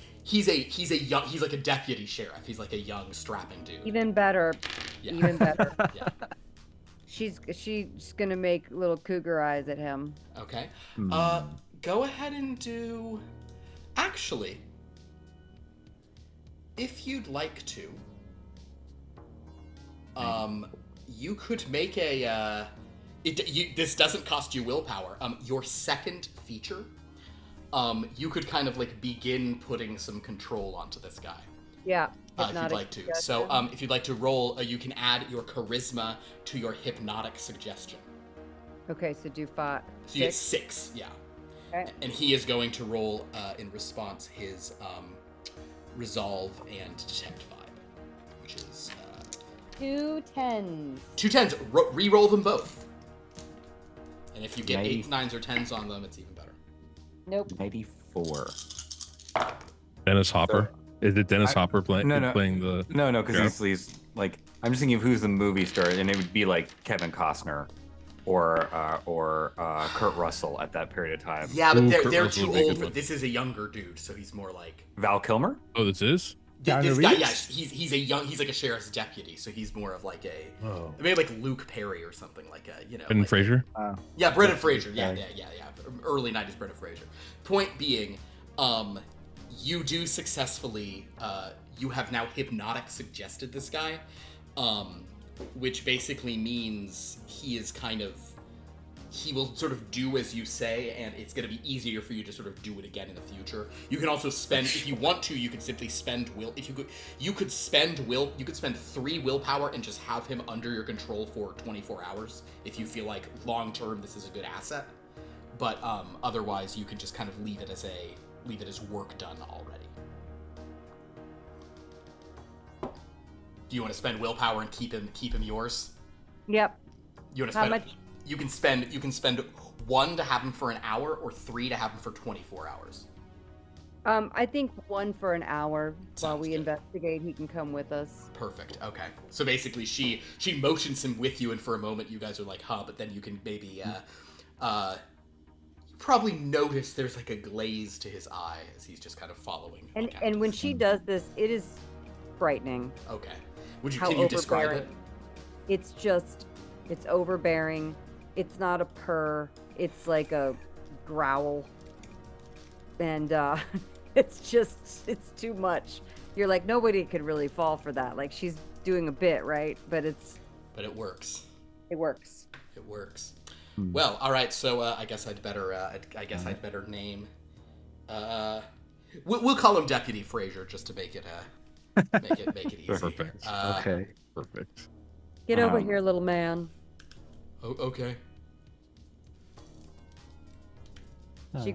like a deputy sheriff. He's like a young strapping dude. Even better. Yeah. Even better. Yeah. She's gonna make little cougar eyes at him. Okay. Go ahead and do. Actually, if you'd like to, you could make a. This doesn't cost you willpower. Your second feature, you could kind of like begin putting some control onto this guy. Yeah. If you'd like to. So, if you'd like to roll, you can add your charisma to your hypnotic suggestion. Okay, so do 5. So you get 6, yeah. Okay. And he is going to roll in response his resolve and detect vibe, which is 2 10s. 2 10s. Re-roll them both. And if you get 90. 8s, 9s, or 10s on them, it's even better. Nope. 94. Dennis Hopper. Is it Dennis Hopper playing No. the? No, because Yeah. he's like, I'm just thinking of who's the movie star, and it would be like Kevin Costner or Kurt Russell at that period of time. Yeah, but Ooh, they're Kurt Russell too would be a good old. one. But this is a younger dude, so he's more like Val Kilmer? Oh, this is. Keanu this guy. Reeves? Yeah, he's like a sheriff's deputy, so he's more of like a Oh. maybe like Luke Perry or something like a Brendan like, Fraser. Yeah, Brendan Fraser. Yeah. Okay. Early 90s Brendan Fraser. Point being, you do successfully, you have now hypnotic suggested this guy, which basically means he will sort of do as you say, and it's going to be easier for you to sort of do it again in the future. You can also spend, if you want to, you could simply spend will. If you could spend 3 willpower and just have him under your control for 24 hours if you feel like long term this is a good asset. But otherwise, you can just kind of leave it as work done already. Do you want to spend willpower and keep him yours? Yep. You want to How spend? much? You can spend 1 to have him for an hour, or 3 to have him for 24 hours. I think 1 for an hour while Sounds we good. investigate. He can come with us. Perfect. Okay. So basically, she motions him with you, and for a moment, you guys are like, huh? But then you can maybe you probably notice there's like a glaze to his eye as he's just kind of following. And when she does this, it is frightening. Okay. How Can you describe overbearing. it? It's overbearing. It's not a purr. It's like a growl. And it's too much. You're like, nobody could really fall for that. Like, she's doing a bit, right? But But it works. it works. It works. Well, all right. So I guess I'd better. I'd better name. We'll call him Deputy Fraser just to make it easy. Perfect. Okay. Perfect. Get over here, little man. Oh, okay. She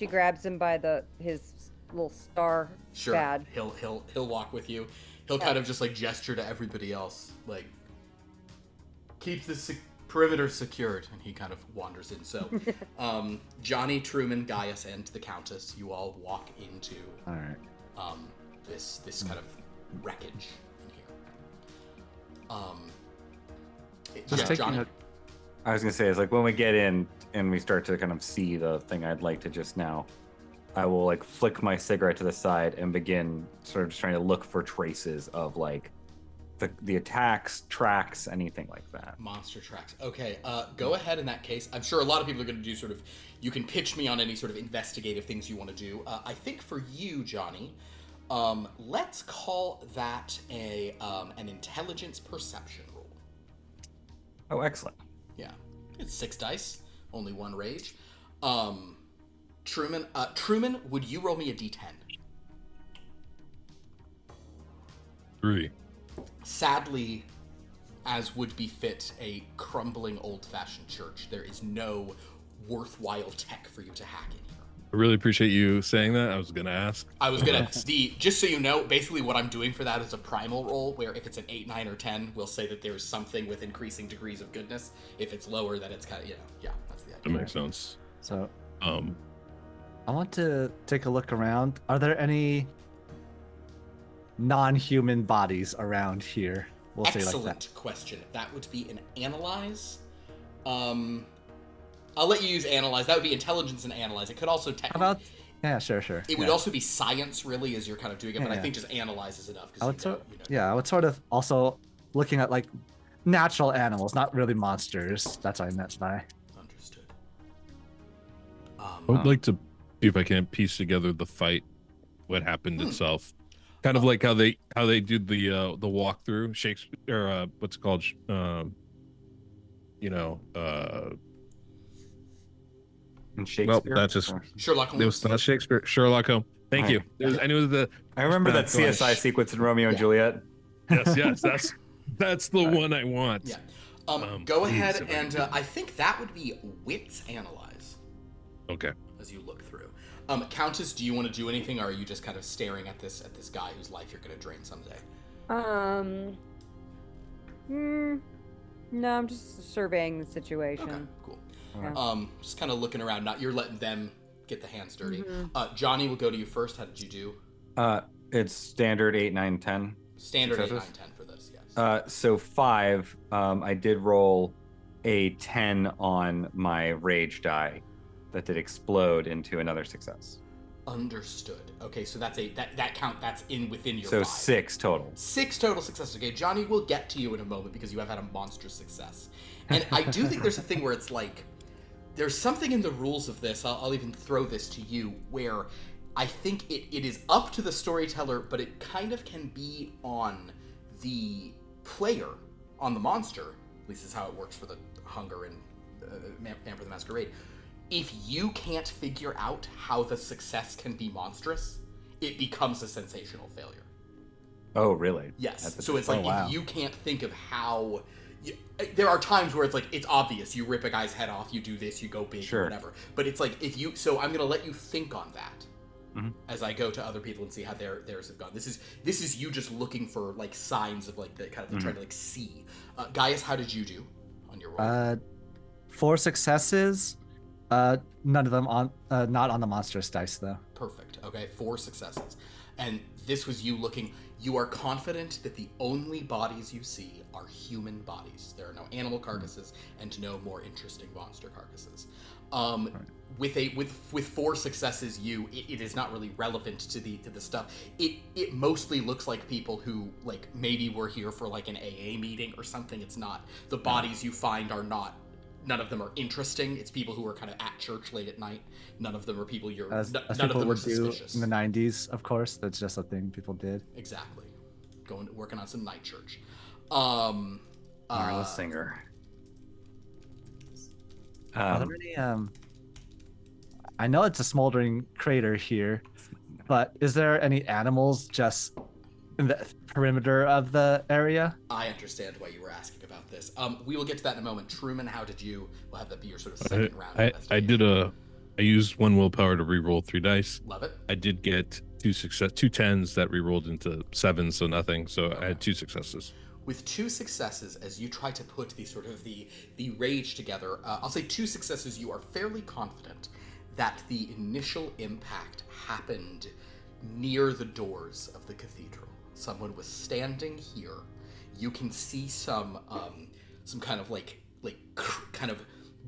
grabs him by his little star Sure. badge. He'll walk with you. He'll kind of just like gesture to everybody else, like keep the perimeter secured, and he kind of wanders in. So, Johnny, Truman, Gaius, and the Countess, you all walk into All right. this kind of wreckage in here. Just taking Johnny. I was gonna say, it's like when we get in and we start to kind of see the thing I'd like to just now, I will like flick my cigarette to the side and begin sort of just trying to look for traces of like the attacks, tracks, anything like that. Monster tracks. Okay, go ahead in that case. I'm sure a lot of people are going to do sort of, you can pitch me on any sort of investigative things you want to do. I think for you, Johnny, let's call that an intelligence perception roll. Oh, excellent. Yeah, it's 6 dice. Only one rage. Truman, would you roll me a d10? 3. Sadly, as would befit a crumbling old-fashioned church, there is no worthwhile tech for you to hack in here. I really appreciate you saying that. I was gonna ask. Just so you know, basically what I'm doing for that is a primal roll, where if it's an 8, 9, or 10, we'll say that there's something with increasing degrees of goodness. If it's lower, then it's kind of, yeah, that's the idea. That makes sense. So, I want to take a look around. Are there any non-human bodies around here? We'll say like that. Excellent question. That would be an analyze. I'll let you use analyze. That would be intelligence and analyze. It could also technically... How about... Yeah, sure. It would also be science, really, as you're kind of doing it, but I think just analyze is enough. I would sort of also looking at, like, natural animals, not really monsters. That's what I meant by... Understood. I would like to see if I can piece together the fight, what happened itself. Kind of like how they did the walkthrough, Shakespeare, what's it called? Shakespeare. Well, that's just Sherlock Holmes. It was not Shakespeare. Sherlock Holmes. Thank you. I knew I remember that CSI sequence in Romeo and Juliet. Yes, that's the one I want. Yeah. Go ahead and I think that would be wits analyze. Okay. As you look through. Countess, do you want to do anything, or are you just kind of staring at this guy whose life you're going to drain someday? No, I'm just surveying the situation. Okay, cool. Yeah. Just kind of looking around. Not you're letting them get the hands dirty. Johnny, we'll go to you first. How did you do? It's standard 8, 9, 10. Standard 8, 9, 10 for this. Yes. So 5. I did roll a 10 on my rage die. That did explode into another success. Understood. Okay, so that's that count. That's within your. So 5. 6 total. 6 total successes. Okay, Johnny, we'll get to you in a moment because you have had a monstrous success, and I do think there's a thing where it's like, there's something in the rules of this. I'll even throw this to you, where I think it is up to the storyteller, but it kind of can be on the player, on the monster. At least is how it works for the Hunger and Vampire the Masquerade. If you can't figure out how the success can be monstrous, it becomes a sensational failure. Oh, really? Yes. So it's like, if you can't think of how... there are times where it's like, it's obvious. You rip a guy's head off, you do this, you go big, or whatever. But it's like, if you... So I'm going to let you think on that as I go to other people and see how theirs have gone. This is you just looking for, like, signs of, like, the kind of trying to, like, see. Gaius, how did you do on your roll? 4 successes. None of them not on the monstrous dice though. Perfect. Okay, 4 successes. And this was you looking. You are confident that the only bodies you see are human bodies. There are no animal carcasses and no more interesting monster carcasses. With 4 successes, it is not really relevant to the stuff. It mostly looks like people who, like, maybe were here for, like, an AA meeting or something. It's not the bodies you find are not. None of them are interesting. It's people who are kind of at church late at night. None of them are people as none people of them are would do suspicious. in the 90s, of course. That's just a thing people did. Exactly. Working on some night church. Marla Singer. Are there any, I know it's a smoldering crater here, but is there any animals just in the perimeter of the area? I understand why you were asking about this. We will get to that in a moment. Truman, how did you? We'll have that be your sort of second round. I used 1 willpower to re-roll 3 dice. Love it. I did get 2 10s that re-rolled into 7s, so nothing. So okay. I had 2 successes. With 2 successes, as you try to put the rage together, I'll say 2 successes. You are fairly confident that the initial impact happened near the doors of the cathedral. Someone was standing here. You can see some kind of kind of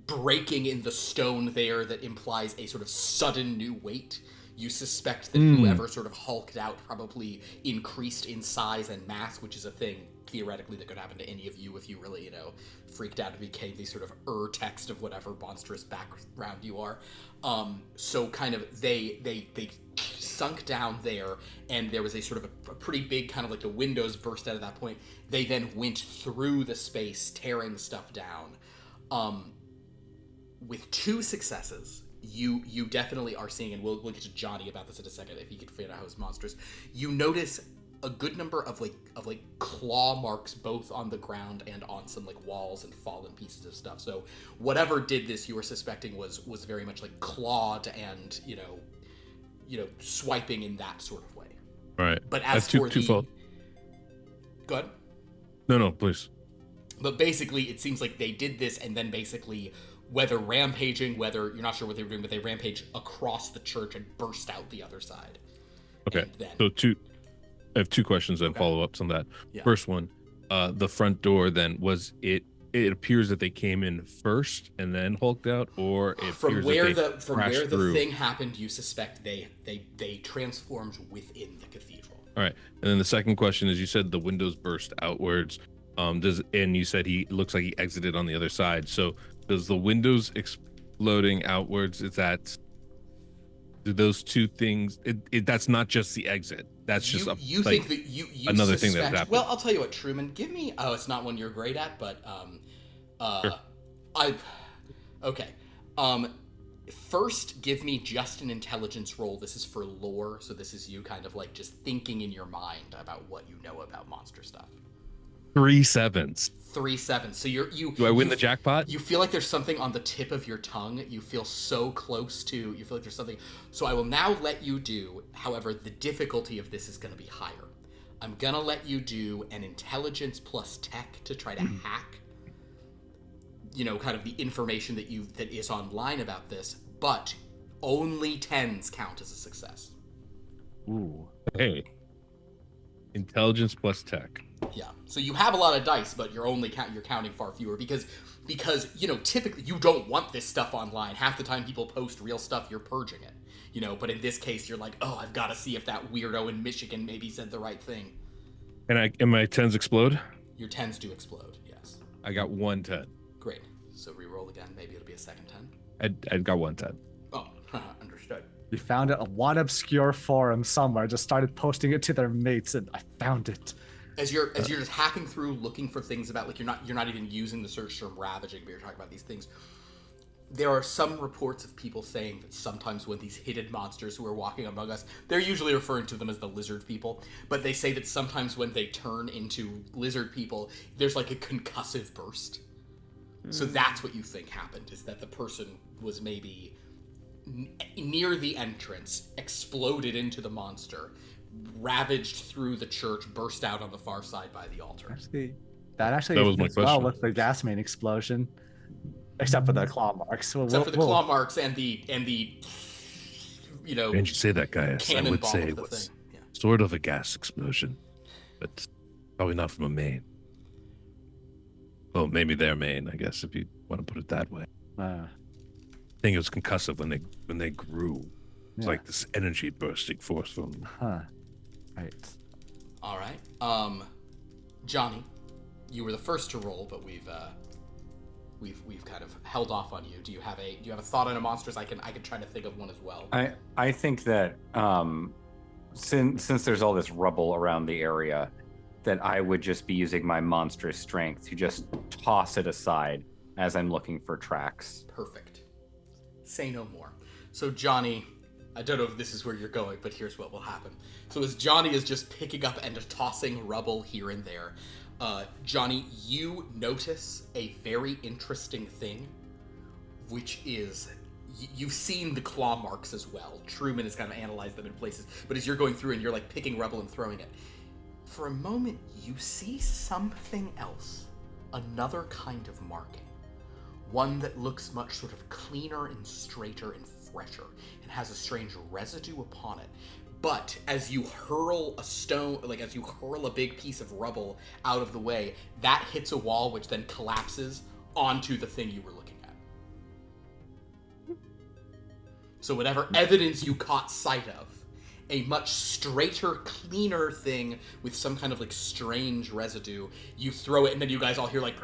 breaking in the stone there that implies a sort of sudden new weight. You suspect that whoever sort of hulked out probably increased in size and mass, which is a thing theoretically that could happen to any of you if you really, freaked out and became the sort of text of whatever monstrous background you are. So kind of they sunk down there, and there was a sort of a pretty big kind of like the windows burst out at that point. They then went through the space, tearing stuff down. with 2 successes, you definitely are seeing, and we'll get to Johnny about this in a second if he could figure out how it's monstrous. You notice a good number of claw marks both on the ground and on some like walls and fallen pieces of stuff. So whatever did this, you were suspecting was very much like clawed and you know swiping in that sort of way. Right. But as for the go ahead. No, please. But basically, it seems like they did this, and then basically, whether rampaging, whether you're not sure what they were doing, but they rampaged across the church and burst out the other side. Okay. Then, So I have 2 questions and follow-ups on that. Yeah. First one, the front door. Then was it? It appears that they came in first and then hulked out, or it from where the through. thing happened, you suspect they transformed within the cathedral. All right. And then the second question is, you said the windows burst outwards. And you said he looks like he exited on the other side. So does the windows exploding outwards, do those 2 things, that's not just the exit. That's just you think that you another suspect, thing that happened. Well, I'll tell you what, Truman, give me, it's not one you're great at, but Sure. Okay. First, give me just an intelligence roll. This is for lore, so this is you kind of like just thinking in your mind about what you know about monster stuff. 3 7s. 3 7. So you. Do I win the jackpot? You feel like there's something on the tip of your tongue. You feel so close to. You feel like there's something. So I will now let you do. However, the difficulty of this is going to be higher. I'm gonna let you do an intelligence plus tech to try to hack. Kind of the information that is online about this, but only 10s count as a success. Ooh. Hey. Intelligence plus tech. Yeah. So you have a lot of dice, but you're counting far fewer because typically you don't want this stuff online. Half the time people post real stuff, you're purging it. But in this case you're like, "Oh, I've got to see if that weirdo in Michigan maybe said the right thing." And my 10s explode? Your 10s do explode. Yes. I got 1 10. Great. So re-roll again. Maybe it'll be a second 10. I got 1 10. Oh, understood. You found it on one obscure forum somewhere, just started posting it to their mates, and I found it. As you're just hacking through, looking for things about, like, you're not even using the search term ravaging, but you're talking about these things. There are some reports of people saying that sometimes when these hidden monsters who are walking among us, they're usually referring to them as the lizard people, but they say that sometimes when they turn into lizard people, there's like a concussive burst. So that's what you think happened, is that the person was maybe near the entrance, exploded into the monster, ravaged through the church, burst out on the far side by the altar. That was my question. Well with the gas main explosion, except for the claw marks. Except for the claw marks and the Didn't you say that, Gaius? I would say it was sort of a gas explosion, but probably not from a main. Well, maybe their main, I guess, if you want to put it that way. I think it was concussive when they grew. It's like this energy bursting forth from them. Right. All right. Johnny, you were the first to roll, but we've kind of held off on you. Do you have a thought on a monsters? I can try to think of one as well. I think that since there's all this rubble around the area, that I would just be using my monstrous strength to just toss it aside as I'm looking for tracks. Perfect. Say no more. So Johnny, I don't know if this is where you're going, but here's what will happen. So as Johnny is just picking up and tossing rubble here and there, Johnny, you notice a very interesting thing, which is you've seen the claw marks as well. Truman has kind of analyzed them in places, but as you're going through and you're like picking rubble and throwing it, for a moment you see something else, another kind of marking, one that looks much sort of cleaner and straighter and fresher and has a strange residue upon it. But as you hurl a stone, like as you hurl a big piece of rubble out of the way, that hits a wall which then collapses onto the thing you were looking at. So whatever evidence you caught sight of, a much straighter, cleaner thing with some kind of like strange residue, you throw it, and then you guys all hear like,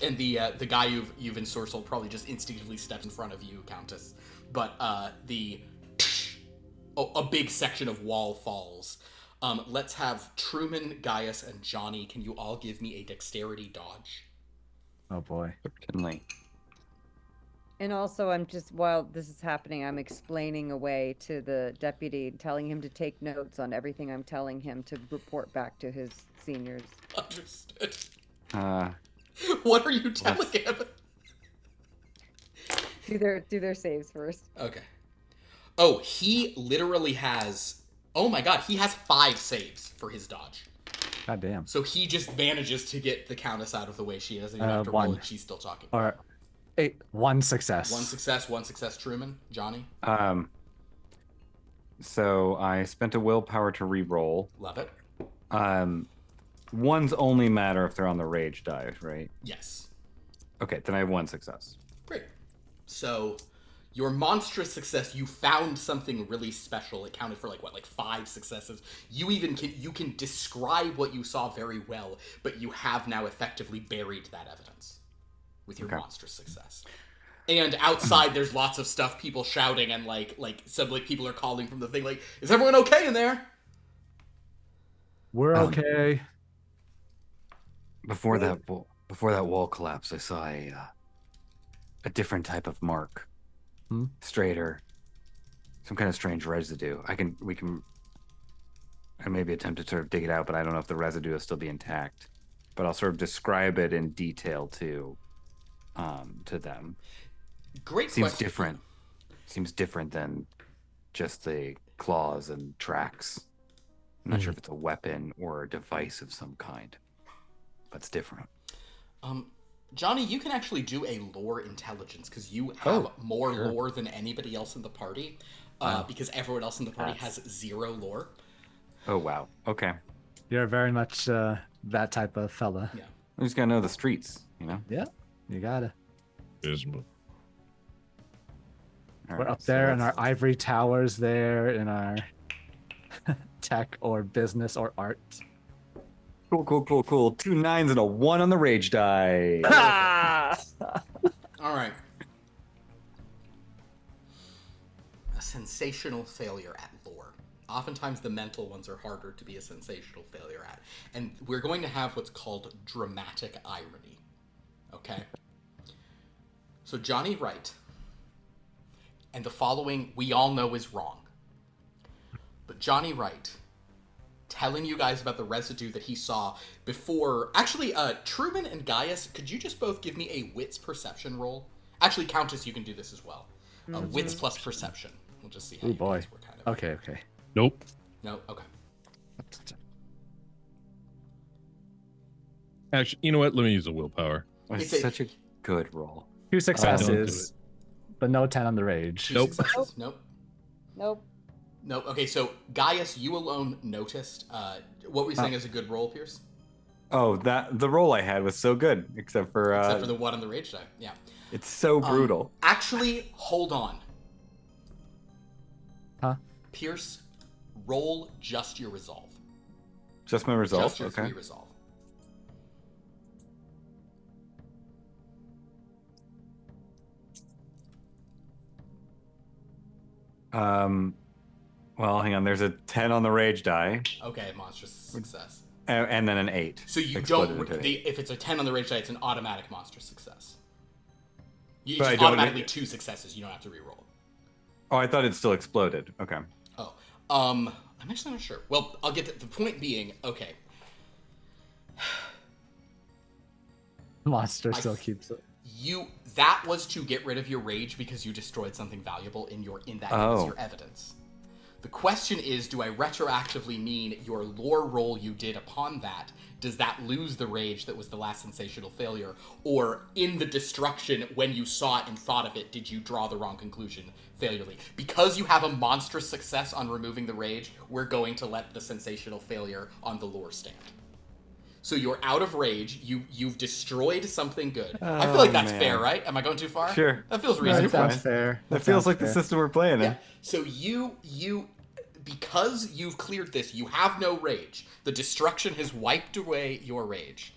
and the guy you've ensorcelled probably just instinctively steps in front of you, Countess. But a big section of wall falls. Let's have Truman, Gaius, and Johnny. Can you all give me a dexterity dodge? Oh boy. Certainly. And also, I'm just, while this is happening, I'm explaining away to the deputy, telling him to take notes on everything I'm telling him to report back to his seniors. Understood. Uh, What are you telling him? Do their saves first. Okay. Oh, he literally has... Oh my god, he has 5 saves for his dodge. God damn. So he just manages to get the countess out of the way. She doesn't even have to roll 1. and she's still talking. Or 8. 1 success. 1 success, Truman. Johnny? So I spent a willpower to re-roll. Love it. One's only matter if they're on the rage die, right? Yes. Okay, then I have 1 success. Great. So, your monstrous success, you found something really special. It counted for like 5 successes. You can describe what you saw very well, but you have now effectively buried that evidence with your monstrous success. And outside, there's lots of stuff, people shouting, and some people are calling from the thing, like, is everyone okay in there? We're okay. Before that wall collapse, I saw a different type of mark. Straighter, some kind of strange residue. I maybe attempt to sort of dig it out, but I don't know if the residue will still be intact. But I'll sort of describe it in detail to them. Great Seems question. different. Seems different than just the claws and tracks. I'm not sure if it's a weapon or a device of some kind, but it's different. Johnny, you can actually do a lore intelligence because you have more lore than anybody else in the party. Because everyone else in the party has 0 lore. Oh wow. Okay. You're very much that type of fella. Yeah. I just gotta know the streets, you know. Yeah, you gotta. All We're right, up there in our that's- ivory towers there, in our tech or business or art. Cool. 2 9s and a 1 on the rage die. All right. A sensational failure at lore. Oftentimes the mental ones are harder to be a sensational failure at. And we're going to have what's called dramatic irony. Okay? So Johnny Wright, and the following we all know is wrong. But Johnny Wright, telling you guys about the residue that he saw before... Actually, Truman and Gaius, could you just both give me a wits perception roll? Actually, Countess, you can do this as well. Wits plus perception. We'll just see how Oh you boy. guys were kind of... Okay. Nope. No? Okay. Actually, you know what? Let me use a willpower. It's such a good roll. 2 Don't successes, do but no 10 on the rage. 2 Nope. successes? Nope. Nope. Nope. Okay, so Gaius, you alone noticed. What were you saying is a good roll, Pierce? Oh, the roll I had was so good, except for the 1 on the rage die. Yeah. it's so brutal. Actually, hold on. Huh? Pierce, roll just your resolve. Just my result. Just your Okay. 3 resolve. Well, hang on. There's a 10 on the rage die, Okay, monstrous success. and then an 8. So you Exploded don't. into an 8. If it's a 10 on the rage die, it's an automatic monstrous success. It's But I just don't automatically need- 2 successes. You don't have to re-roll. Oh, I thought it still exploded. Okay. Oh, I'm actually not sure. Well, I'll get to the point being, okay. Monster still keeps it. That was to get rid of your rage because you destroyed something valuable in that Oh. was your evidence. The question is, do I retroactively mean your lore roll you did upon that, does that lose the rage that was the last sensational failure? Or in the destruction, when you saw it and thought of it, did you draw the wrong conclusion failurely? Because you have a monstrous success on removing the rage, we're going to let the sensational failure on the lore stand. So you're out of rage. You've destroyed something good. I feel like that's man. fair, right? Am I going too far? Sure. That feels That reasonable. sounds fair. That feels like the fair. system we're playing in. Yeah. So you because you've cleared this, you have no rage. The destruction has wiped away your rage.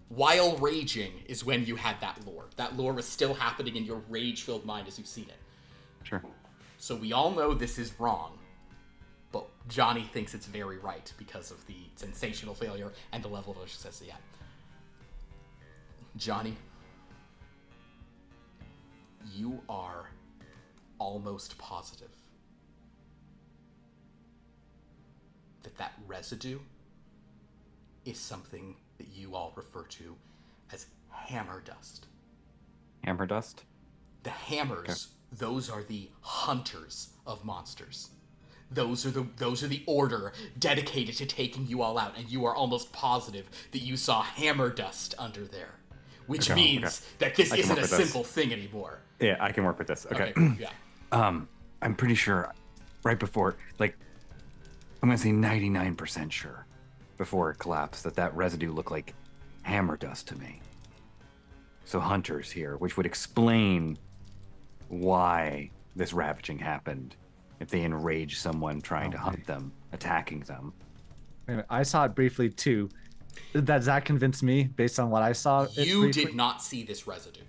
While raging is when you had that lore. That lore was still happening in your rage-filled mind as you've seen it. Sure. So we all know this is wrong, but Johnny thinks it's very right because of the sensational failure and the level of success he had. Johnny, you are almost positive that residue is something that you all refer to as hammer dust. Hammer dust? The hammers, those are the hunters of monsters. Those are the order dedicated to taking you all out, and you are almost positive that you saw hammer dust under there, which means that this isn't a simple thing anymore. Yeah, I can work with this. Okay. Cool. Yeah. I'm pretty sure right before, like, I'm gonna say 99% sure before it collapsed that residue looked like hammer dust to me. So hunters here, which would explain why this ravaging happened. If they enrage someone trying to hunt them, attacking them. I saw it briefly too. Does that convince me based on what I saw? You did not see this residue.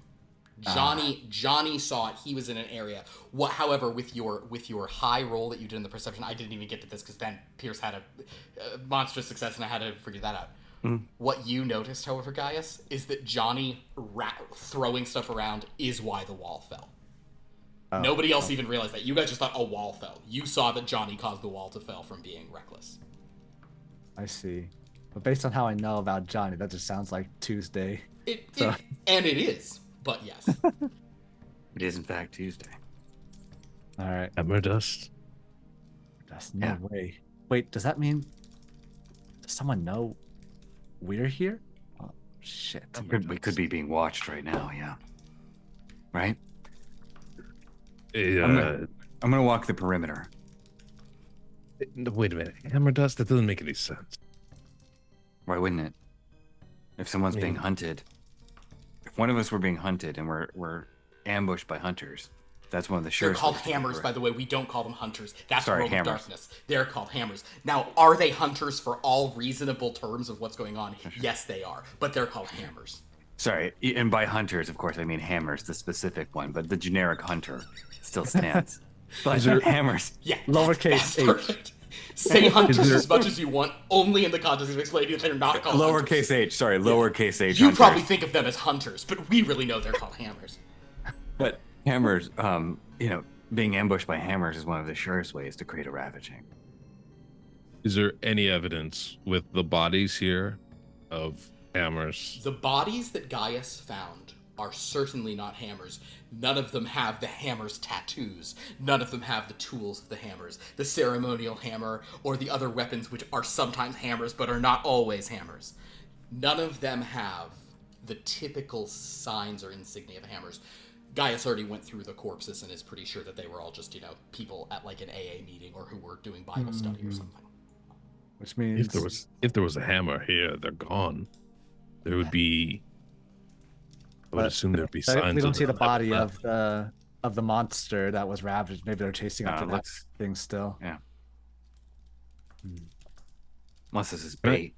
Johnny saw it. He was in an area. However, with your high roll that you did in the perception, I didn't even get to this because then Pierce had a monstrous success, and I had to figure that out. What you noticed, however, Gaius, is that Johnny throwing stuff around is why the wall fell. Nobody else even realized that. You guys just thought a wall fell. You saw that Johnny caused the wall to fall from being reckless. I see. But based on how I know about Johnny, that just sounds like Tuesday. And it is, but yes. It is in fact Tuesday. All right. Hammer dust. That's no way. Wait, does that mean? Does someone know we're here? Oh shit. We could be being watched right now. Yeah. Right. I'm gonna walk the perimeter. Wait a minute. Hammer dust? That doesn't make any sense. Why wouldn't it? If someone's being hunted, if one of us were being hunted and we're ambushed by hunters, that's one of the They're called hammers, by the way. We don't call them hunters. That's World of Darkness. They're called hammers. Now, are they hunters for all reasonable terms of what's going on? Yes, they are. But they're called hammers. Sorry, and by hunters, of course, I mean hammers, the specific one, but the generic hunter still stands. But hammers. Yeah. Lowercase h. Perfect. Say hunters as much as you want, only in the context of explaining that they're not called lowercase hunters. h, sorry, lowercase h. You hunters. probably think of them as hunters, but we really know they're called hammers. But hammers, being ambushed by hammers is one of the surest ways to create a ravaging. Is there any evidence with the bodies here of hammers? The bodies that Gaius found are certainly not hammers. None of them have the hammer's tattoos. None of them have the tools of the hammers. The ceremonial hammer or the other weapons which are sometimes hammers but are not always hammers. None of them have the typical signs or insignia of hammers. Gaius already went through the corpses and is pretty sure that they were all just, people at like an AA meeting or who were doing Bible study or something. Which means if there was a hammer here, they're gone. There would be. I would assume there'd be signs. We don't see the body of the monster that was ravaged. Maybe they're chasing after that thing still. Yeah. Unless this is bait.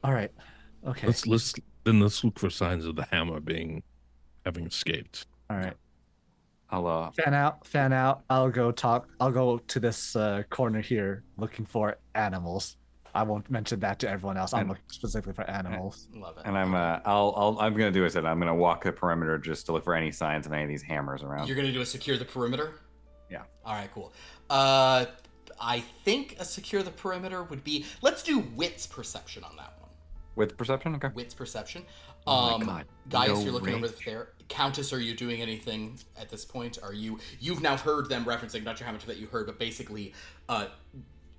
All right. Okay. Let's look for signs of the hammer having escaped. All right. I'll fan out. I'll go to this corner here looking for animals. I won't mention that to everyone else. I'm looking specifically for animals. Love it. And I'm gonna do I'm gonna walk the perimeter just to look for any signs of any of these hammers around. You're gonna do a secure the perimeter? Yeah. All right, cool. I think a secure the perimeter would be. Let's do wits perception on that one. With perception, okay. Wits perception. Oh my God. Gaius, you're looking over there. Countess, are you doing anything at this point? You've now heard them referencing, not sure how much of that you heard, but basically,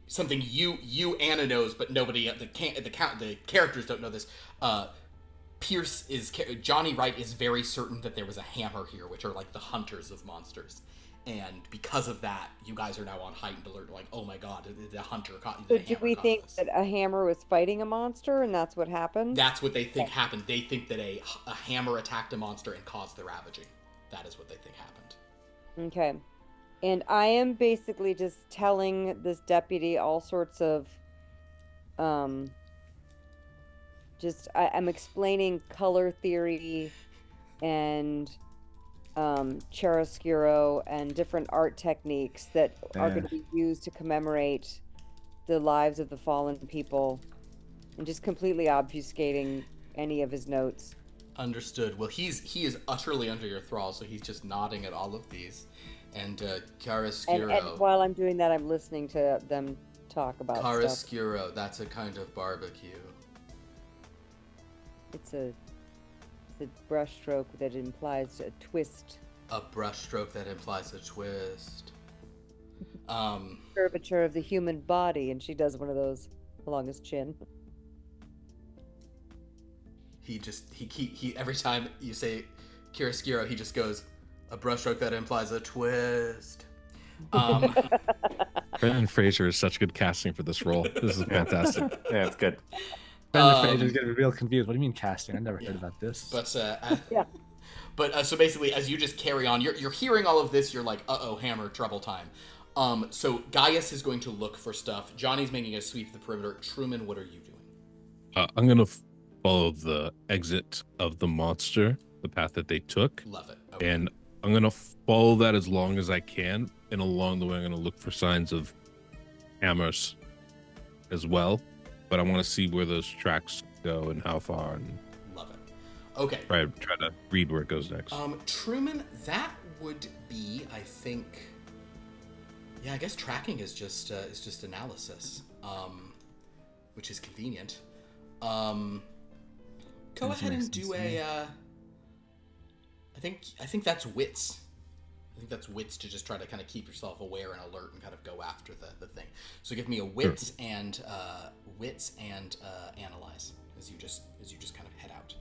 something you Anna knows, but nobody the characters don't know this. Johnny Wright is very certain that there was a hammer here, which are like the hunters of monsters. And because of that, you guys are now on heightened alert. Like, oh my God, the hunter caught. So do we think that a hammer was fighting a monster, and that's what happened? That's what they think happened. They think that a hammer attacked a monster and caused the ravaging. That is what they think happened. Okay, and I am basically just telling this deputy all sorts of, I'm explaining color theory, and chiaroscuro and different art techniques that are going to be used to commemorate the lives of the fallen people, and just completely obfuscating any of his notes. Understood. Well, he is utterly under your thrall, so he's just nodding at all of these. And Chiaroscuro. And while I'm doing that, I'm listening to them talk about stuff. Chiaroscuro, that's a kind of barbecue. It's a brushstroke that implies a twist. A brushstroke that implies a twist. Curvature of the human body, and she does one of those along his chin. He every time you say Chiaroscuro, he just goes, a brushstroke that implies a twist. Brendan Fraser is such good casting for this role. This is fantastic. Yeah, it's good. Brendan Fraser's getting real confused. What do you mean casting? I never heard about this. But Yeah. But so basically, as you just carry on, you're hearing all of this. You're like, hammer, trouble time. So Gaius is going to look for stuff. Johnny's making a sweep of the perimeter. Truman, what are you doing? I'm gonna follow the exit of the monster, the path that they took. Love it. Okay. And I'm gonna follow that as long as I can, and along the way I'm gonna look for signs of hammers as well, but I want to see where those tracks go and how far, and Love it. Okay. try to read where it goes next. Truman, that would be, I think. Yeah, I guess tracking is just analysis, which is convenient. Go ahead and do a. I think that's wits. I think that's wits to just try to kind of keep yourself aware and alert and kind of go after the thing. So give me a wits and analyze as you just kind of head out.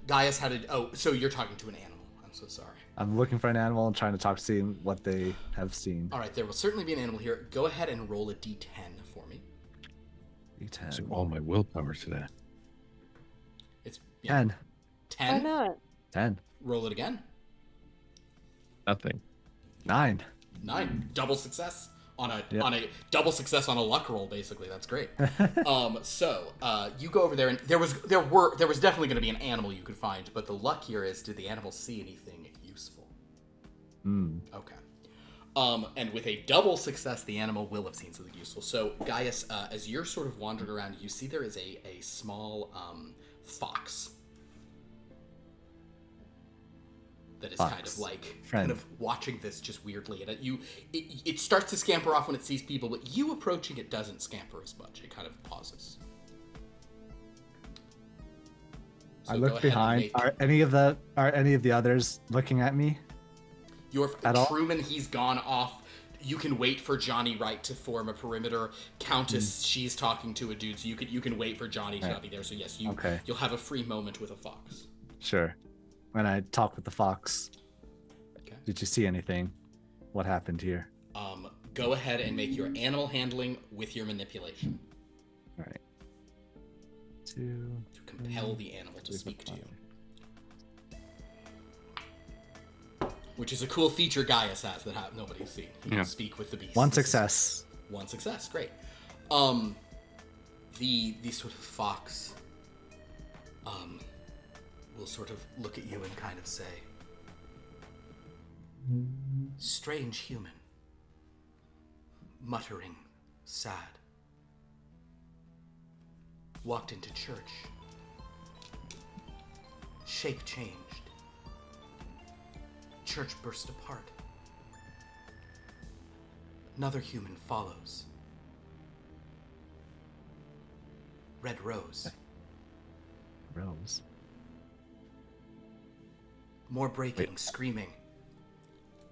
Gaius, so you're talking to an animal. I'm so sorry. I'm looking for an animal and trying to talk to see what they have seen. All right, there will certainly be an animal here. Go ahead and roll a d10 for me. D10. Using all my willpower today. It's 10. 10. Why not? 10. Roll it again. Nothing. 9. 9. Double success on a Yep. on a double success on a luck roll. Basically, that's great. So you go over there, and there was definitely going to be an animal you could find, but the luck here is, did the animal see anything useful? Okay. And with a double success, the animal will have seen something useful. So Gaius, as you're sort of wandering around, you see there is a small fox that is kind of like kind of watching this just weirdly, and it starts to scamper off when it sees people, but you approaching it doesn't scamper as much. It kind of pauses. So I look behind. Are any of the others looking at me? Truman, he's gone off. You can wait for Johnny Wright to form a perimeter. Countess, she's talking to a dude, so you can wait for Johnny to not be there. So yes, you'll have a free moment with a fox. Sure. When I talk with the fox, Okay. Did you see anything? What happened here? Go ahead and make your animal handling with your manipulation. All right. 2. To compel the animal to speak to you. Which is a cool feature Gaius has that nobody's seen. He can speak with the beast. One success. One success, great. The sort of fox will sort of look at you and kind of say, strange human, muttering, sad, walked into church, shape changed, church burst apart, another human follows, red rose. Rose. More breaking, screaming.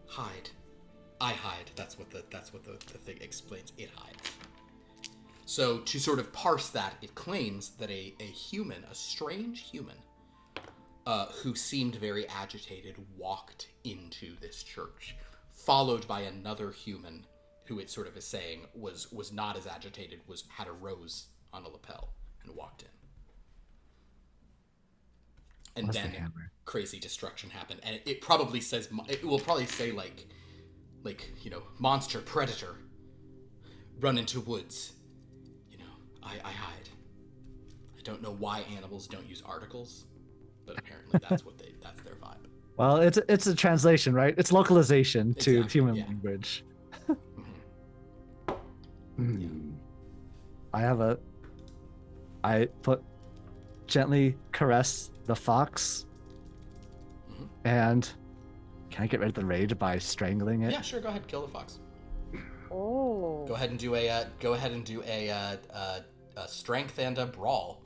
Hide. I hide. That's what the thing explains. It hides. So to sort of parse that, it claims that a human, a strange human, who seemed very agitated, walked into this church, followed by another human who it sort of is saying was not as agitated, had a rose on a lapel and walked in. And What's then the hammer? Crazy destruction happened, and it probably says, it will probably say like monster, predator, run into woods, I hide. I don't know why animals don't use articles, but apparently that's their vibe. Well, it's a translation, right? It's localization to Exactly, human yeah. language. Mm-hmm. I gently caress the fox And can I get rid of the rage by strangling it? Yeah, sure. Go ahead, kill the fox. Oh. Go ahead and do a strength and a brawl.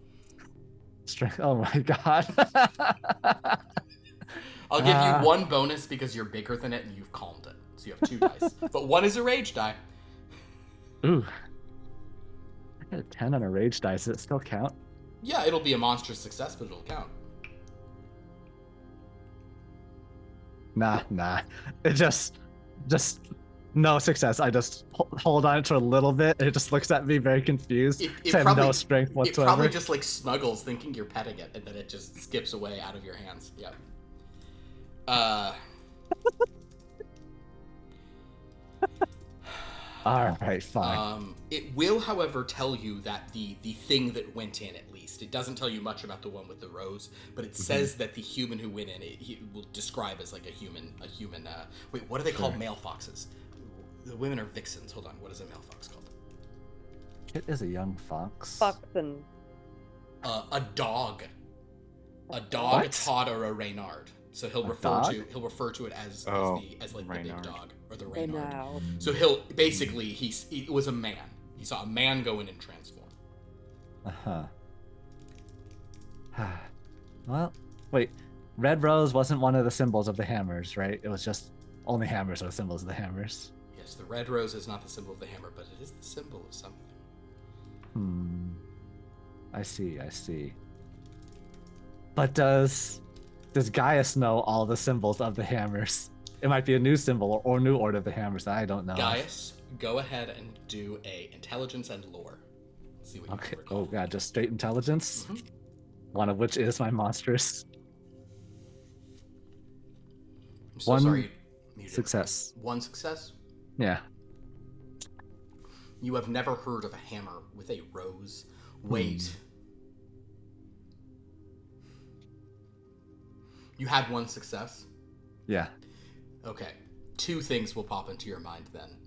Strength. Oh my god. I'll give you one bonus because you're bigger than it and you've calmed it. So you have 2 dice. But one is a rage die. Ooh. I got a 10 on a rage dice. Does it still count? Yeah, it'll be a monstrous success, but it'll count. Nah. It just no success. I just hold on to a little bit. And it just looks at me very confused. It I have probably, no strength whatsoever. It probably just like snuggles, thinking you're petting it, and then it just skips away out of your hands. Yep. All right, fine. It will, however, tell you that the thing that went in, at least, it doesn't tell you much about the one with the rose, but it says that the human who went in, he will describe as like a human. Wait, what are they called? Male foxes. The women are vixens. Hold on, what is a male fox called? Kit is a young fox. Foxen. A dog. A dog, What? a Todd, or a Reynard. So he'll refer to it as the big dog or the Reynard. Now. So it was a man. He saw a man go in and transform. Well, wait. Red rose wasn't one of the symbols of the hammers, right? It was just only hammers are symbols of the hammers. Yes, the red rose is not the symbol of the hammer, but it is the symbol of something. I see. But does Gaius know all the symbols of the hammers? It might be a new symbol or new order of the hammers that I don't know. Gaius, go ahead and do a intelligence and lore. Let's see what you can recall. Oh god, just straight intelligence. One of which is my monstrous. I'm so One sorry. success. One success? Yeah. You have never heard of a hammer with a rose. Wait. You had one success? Yeah. Okay. 2 things will pop into your mind then.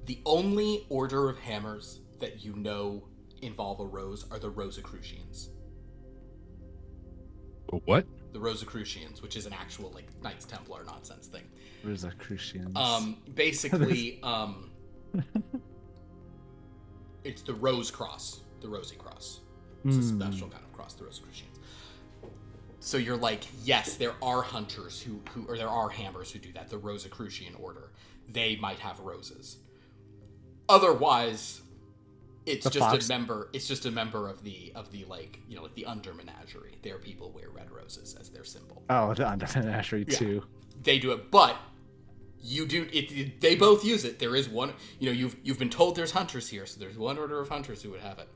The only order of hammers that you know involve a rose are the Rosicrucians. What? The Rosicrucians, which is an actual like Knights Templar nonsense thing. Rosicrucians. Basically, it's the Rose Cross, the Rosy Cross. It's a special kind of cross, the Rosicrucians. So you're like, yes, there are hunters who or there are hammers who do that. The Rosicrucian order, they might have roses. Otherwise, it's just a member of the like like the Under Menagerie. Their people wear red roses as their symbol. Oh, the Under Menagerie too. They do it, but you do it. They both use it. There is one. You've been told there's hunters here, so there's one order of hunters who would have it.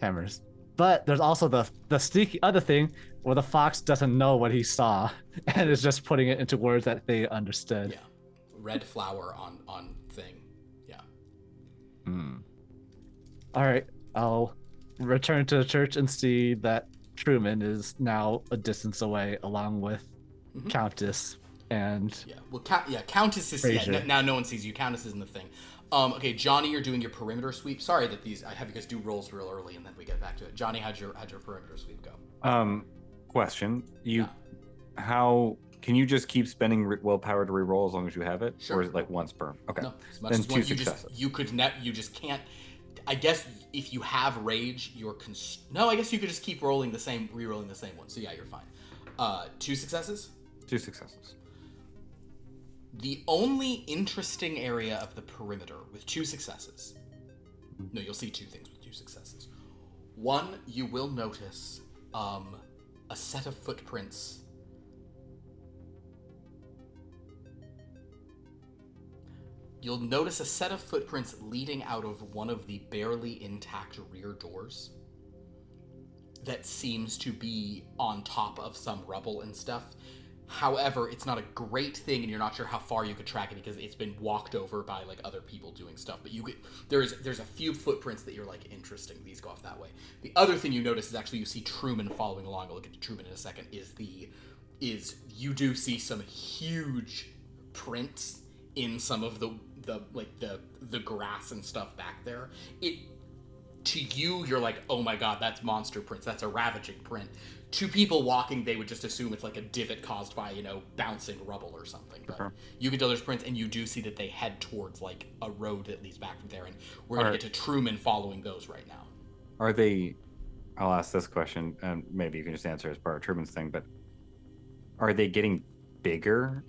Hammers. But there's also the sneaky other thing where the fox doesn't know what he saw and is just putting it into words that they understood. Yeah, red flower on thing. Yeah. All right, I'll return to the church and see that Truman is now a distance away, along with Countess and Countess is Fraser. now no one sees you. Countess isn't the thing. Okay, Johnny, you're doing your perimeter sweep. Sorry that I have you guys do rolls real early and then we get back to it. Johnny, how'd your perimeter sweep go? Question. How can you just keep spending willpower to reroll as long as you have it? Sure. Or is it like once per? Okay. No, as much then as 2 one, successes. you just can't. I guess if you have rage, no. I guess you could just keep re-rolling the same one. So yeah, you're fine. 2 successes. 2 successes. The only interesting area of the perimeter with 2 successes. No, you'll see 2 things with 2 successes. One, you will notice a set of footprints. You'll notice a set of footprints leading out of one of the barely intact rear doors that seems to be on top of some rubble and stuff. However, it's not a great thing, and you're not sure how far you could track it because it's been walked over by like other people doing stuff. But there's a few footprints that you're like, interesting. These go off that way. The other thing you notice is actually you see Truman following along. I'll look at Truman in a second. Is you do see some huge prints in some of the grass and stuff back there. to you, you're like, oh my god, that's monster prints. That's a ravaging print. To people walking, they would just assume it's like a divot caused by, bouncing rubble or something. But you can tell there's prints, and you do see that they head towards, like, a road that leads back from there. And we're going to get to Truman following those right now. Are they... I'll ask this question, and maybe you can just answer as part of Truman's thing, but are they getting bigger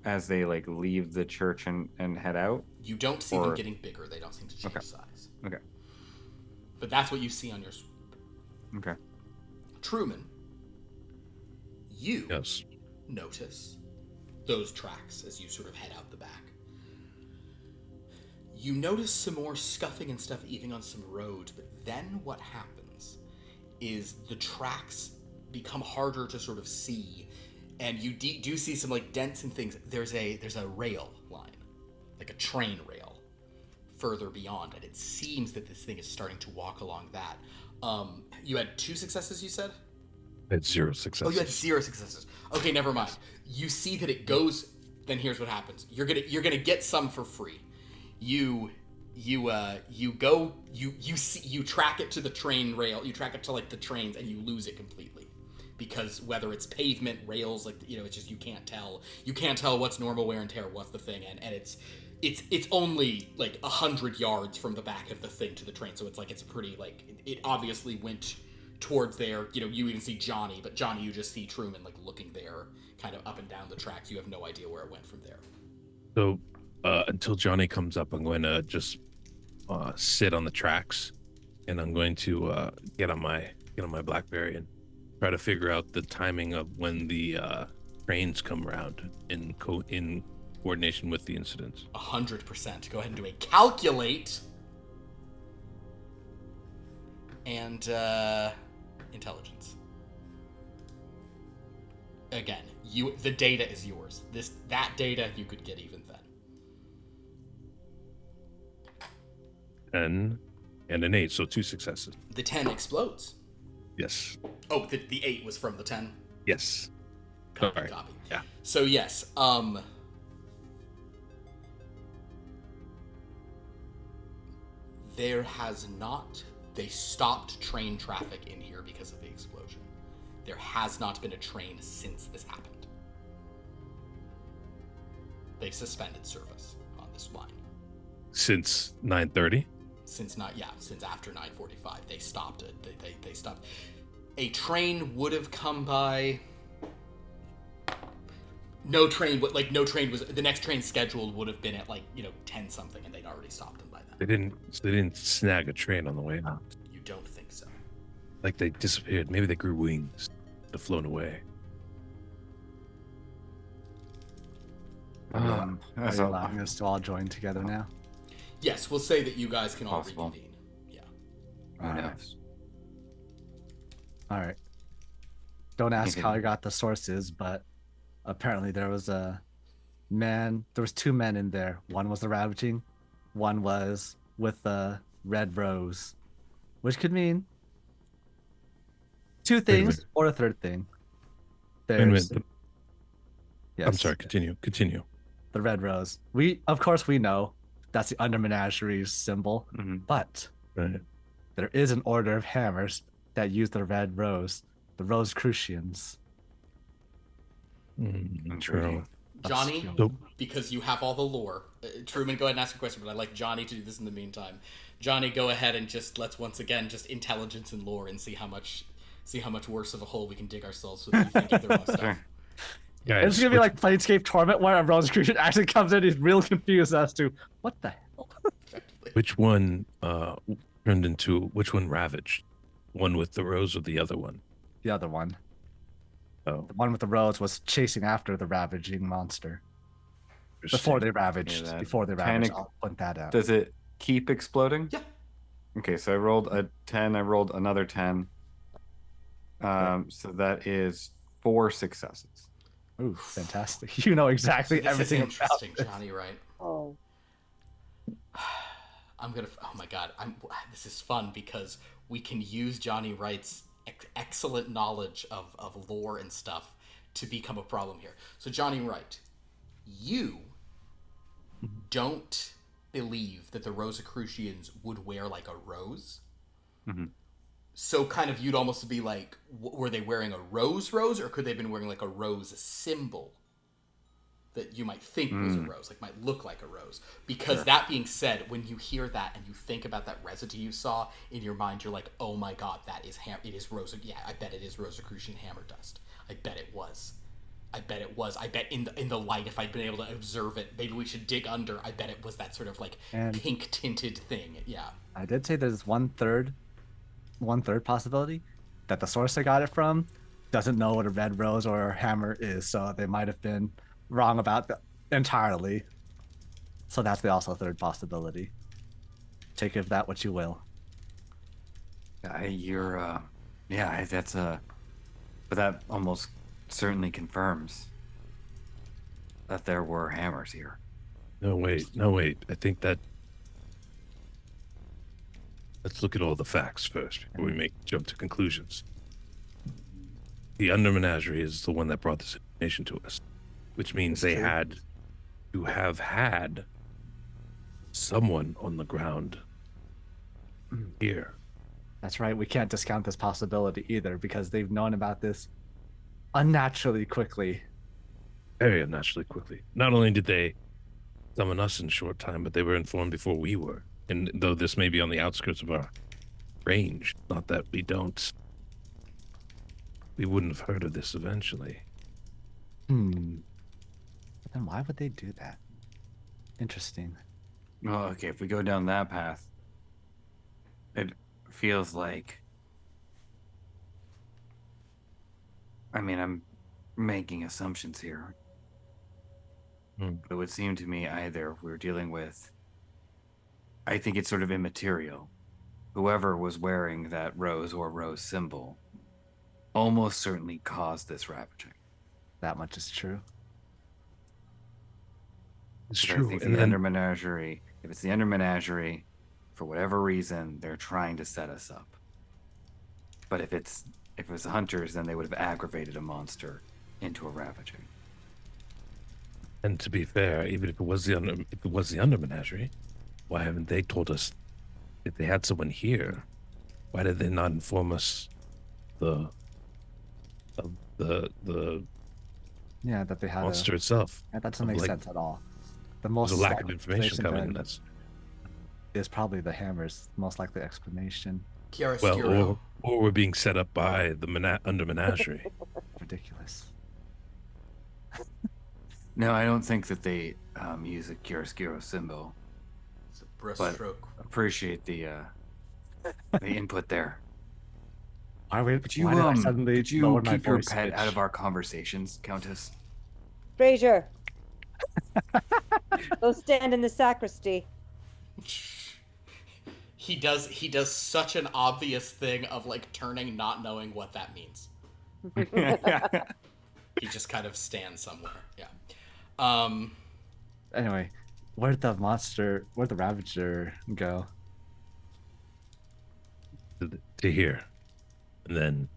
as they, like, leave the church and head out? You don't see them getting bigger. They don't seem to change size. Okay. But that's what you see on your... Okay. Truman, you Yes. notice those tracks as you sort of head out the back. You notice some more scuffing and stuff even on some roads, but then what happens is the tracks become harder to sort of see, and you do see some like dents and things. There's a rail line, like a train rail, further beyond, and it seems that this thing is starting to walk along that. You had 2 successes, you said? I had 0 successes. Oh, you had 0 successes. Okay, never mind. You see that it goes. Then here's what happens. You're gonna get some for free. You track it to the train rail. You track it to like the trains, and you lose it completely, because whether it's pavement, rails, like it's just you can't tell. You can't tell what's normal wear and tear, what's the thing, and it's only like 100 yards from the back of the thing to the train, so it's a pretty it obviously went towards there. You even see Johnny, but Johnny, you just see Truman like looking there, kind of up and down the tracks. You have no idea where it went from there. So until Johnny comes up, I'm going to just sit on the tracks, and I'm going to get on my BlackBerry and try to figure out the timing of when the trains come around in coordination with the incidents. 100%. Go ahead and do a calculate and intelligence. Again, the data is yours. That data you could get even then. 10 and an 8, so 2 successes. The 10 explodes. Yes. Oh, the 8 was from the 10? Yes. Copy. Yeah. So yes, there has not... They stopped train traffic in here because of the explosion. There has not been a train since this happened. They've suspended service on this line. Since 9:30? Since after 9:45. They stopped it. They stopped. A train would have come by... No train was... The next train scheduled would have been at 10 something, and they'd already stopped them by then. They didn't snag a train on the way out. You don't think so. Like they disappeared. Maybe they grew wings. They've flown away. Are you allowing us to all join together now? Yes, we'll say that you guys can all Possible. reconvene. Yeah. Who knows? All right. Don't ask how I got the sources, but apparently there was 2 men in there. One was the Ravaging, one was with the Red Rose, which could mean 2 things or a 3rd thing. There's... Yes. I'm sorry, continue. The Red Rose. Of course we know that's the Under Menagerie's symbol, but Right. there is an order of hammers that use the Red Rose, the Rosicrucians. True. Johnny, So- because you have all the lore. Truman, go ahead and ask a question, but I'd like Johnny to do this in the meantime. Johnny, go ahead and let's once again just intelligence and lore and see how much worse of a hole we can dig ourselves with you thinking the wrong stuff. Sure. Guys, It's gonna be like Planescape Torment, where a Rosicrucian actually comes in. He's real confused as to what the hell. which one which one ravaged? One with the rose or the other one? The other one, Oh, the one with the rose, was chasing after the Ravaging monster before they ravaged. Yeah, that Before they ravaged, panic- I'll point that out. Does it keep exploding? Yeah. Okay, so I rolled a 10. I rolled another 10. So that is 4 successes. Ooh, fantastic! You know exactly This is everything about interesting, this. Johnny, right? Oh. Oh my god, this is fun because we can use Johnny Wright's excellent knowledge of lore and stuff to become a problem here. So Johnny Wright, you don't believe that the Rosicrucians would wear like a rose Mm-hmm. So kind of you'd almost be like, were they wearing a rose, or could they have been wearing like a rose symbol that you might think was a rose, like might look like a rose? Because Sure. that being said, when you hear that and you think about that residue you saw in your mind, you're like, oh my god, that is it is rose. Yeah, I bet it is Rosicrucian hammer dust. I bet it was. I bet in the light, if I'd been able to observe it, maybe we should dig under. I bet it was that sort of like pink tinted thing. Yeah. I did say there's one third possibility that the source I got it from doesn't know what a red rose or a hammer is, so they might have been wrong about that entirely. So that's also a third possibility. Take of that what you will. That's but that almost certainly confirms that there were hammers here. No, wait. I think that. Let's look at all the facts first before we jump to conclusions. The Under Menagerie is the one that brought this information to us, which means they had to have had someone on the ground here. That's right. We can't discount this possibility either, because they've known about this unnaturally quickly. Very unnaturally quickly. Not only did they summon us in a short time, but they were informed before we were. And though this may be on the outskirts of our range, not that we wouldn't have heard of this eventually. But then why would they do that? Interesting. Well, okay, if we go down that path, it feels like, I mean, I'm making assumptions here. But it would seem to me either we're dealing with, I think it's sort of immaterial. Whoever was wearing that rose or rose symbol almost certainly caused this ravaging. That much is true. It's But true. I think And the then, Under Menagerie, if it's the Under Menagerie, for whatever reason, they're trying to set us up. But if it was the hunters, then they would have aggravated a monster into a ravaging. and to be fair, even if it was the Under Menagerie, why haven't they told us if they had someone here? Why did they not inform us the Yeah, that they had monster itself? that doesn't make like, sense at all. The There's most a lack of likely information coming. then That's is probably the hammers. Most likely explanation. well, or we're being set up by the Under Menagerie. Ridiculous. No, I don't think that they use a chiaroscuro symbol. It's a But breaststroke. appreciate the input there. Why did Could you I suddenly could you lower my keep your voice pet pitch? out of our conversations, Countess? Fraser, go stand in the sacristy. He does such an obvious thing of like turning, not knowing what that means. He just kind of stands somewhere. Yeah. Anyway, where'd the Ravager go? To here, and then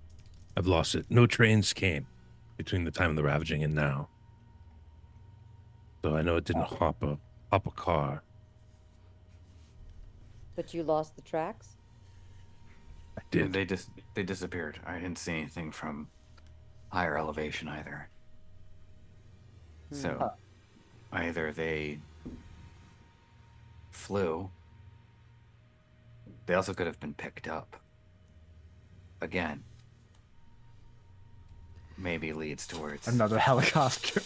I've lost it. No trains came between the time of the ravaging and now, so I know it didn't hop a car. But you lost the tracks? I did. They disappeared. I didn't see anything from higher elevation either. So either they flew. They also could have been picked up. Again, maybe leads towards Another helicopter.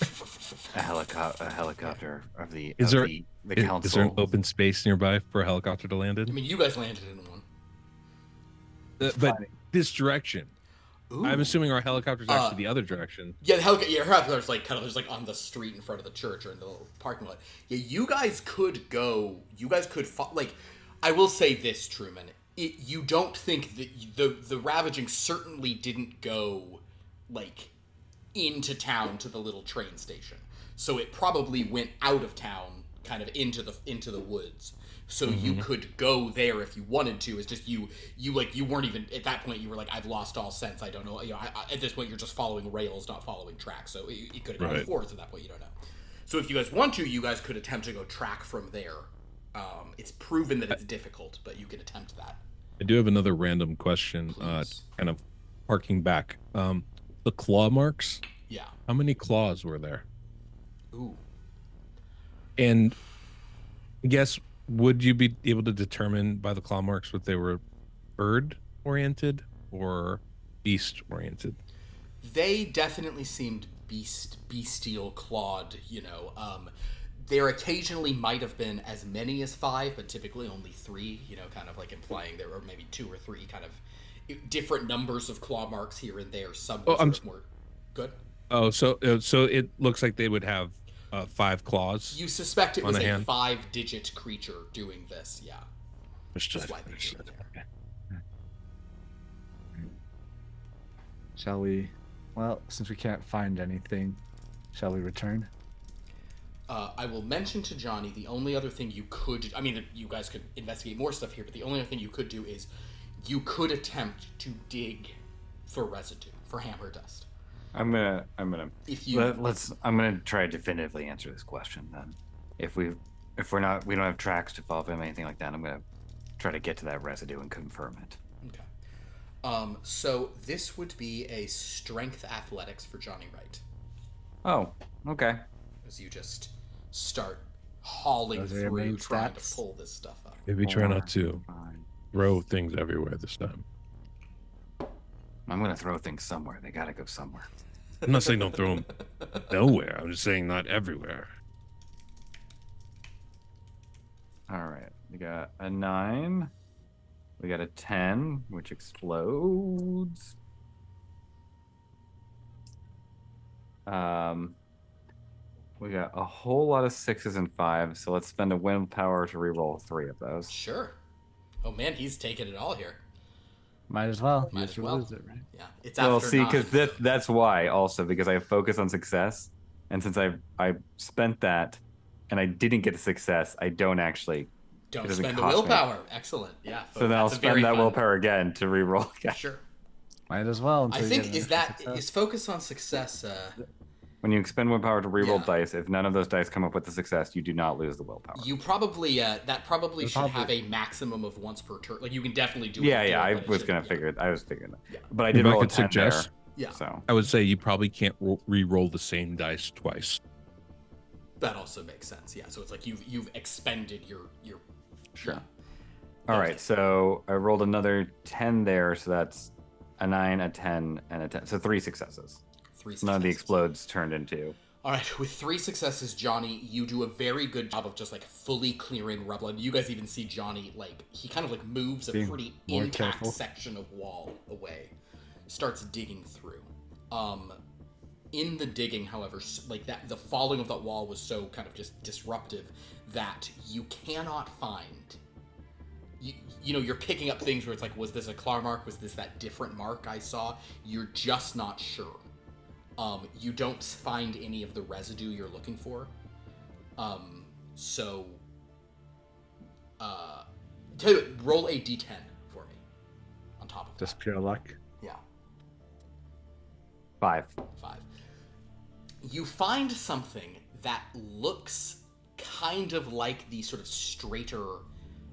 a helicopter of the Is of there- the Is council. there an open space nearby for a helicopter to land I in? mean, you guys landed in one. But this direction. Ooh. I'm assuming our helicopter's actually the other direction. Yeah, the helicopter's like kind of just like on the street in front of the church or in the little parking lot. Yeah, you guys could go. You guys could like. I will say this, Truman. You don't think that the Ravaging certainly didn't go like into town to the little train station. So it probably went out of town, kind of into the woods. So you could go there if you wanted to. It's just you weren't even at that point. You were like, I've lost all sense. I don't know. You know, at this point, you're just following rails, not following tracks. So it could have gone forth at that point. You don't know. So if you guys want to, you guys could attempt to go track from there. It's proven that it's difficult, but you can attempt that. I do have another random question, kind of harking back. The claw marks. Yeah. How many claws were there? Ooh. And I guess, would you be able to determine by the claw marks what they were bird-oriented or beast-oriented? They definitely seemed bestial clawed, there occasionally might have been as many as 5, but typically only 3, kind of like implying there were maybe 2 or 3 kind of different numbers of claw marks here and there. Some were sort of more good. Oh, so it looks like they would have 5 claws. You suspect it was a hand? 5-digit creature doing this, yeah. Understood. Okay. Shall we? Well, since we can't find anything, shall we return? I will mention to Johnny the only other thing you could... I mean, you guys could investigate more stuff here, but the only other thing you could do is you could attempt to dig for residue, for hammer dust. I'm gonna try to definitively answer this question then. If we don't have tracks to follow him, anything like that, I'm gonna try to get to that residue and confirm it. Okay. So this would be a strength athletics for Johnny Wright. Oh, okay. As you just start hauling through, trying to pull this stuff up. Maybe try not to throw things everywhere this time. I'm gonna throw things somewhere. They gotta go somewhere. I'm not saying don't throw them nowhere. I'm just saying not everywhere. All right. We got a 9. We got a 10, which explodes. We got a whole lot of 6s and 5s, so let's spend a willpower to reroll 3 of those. Sure. Oh man, he's taking it all here. Might as well. Might as well. Lose it, right? Yeah, it's after. Well, see, 9, because that's why also, because I focus on success, and since I spent that, and I didn't get a success, I don't actually. Don't spend the willpower. Excellent. Yeah. So then I'll spend that willpower again to reroll again. Sure. Might as well. I think is focus on success. When you expend willpower to reroll dice, if none of those dice come up with a success, you do not lose the willpower. You probably that probably should have a maximum of once per turn. Like you can definitely do it. Yeah, I was figuring that. Yeah. But I did roll a 10 there. Yeah. So I would say you probably can't re-roll the same dice twice. That also makes sense. Yeah. So it's like you've expended your. Sure. Yeah. All right. So I rolled another 10 there. So that's a 9, a 10, and a 10. So 3 successes. 3 successes. None of the explodes turned into. All right. With 3 successes, Johnny, you do a very good job of just like fully clearing rubble. And you guys even see Johnny he kind of like moves a pretty intact section of wall away, starts digging through. In the digging, however, the falling of that wall was so kind of just disruptive that you cannot find. You're picking up things where it's like, was this a claw mark? Was this that different mark I saw? You're just not sure. You don't find any of the residue you're looking for. So, tell you what, roll a d10 for me. On top of just pure luck. Yeah. 5. You find something that looks kind of like the sort of straighter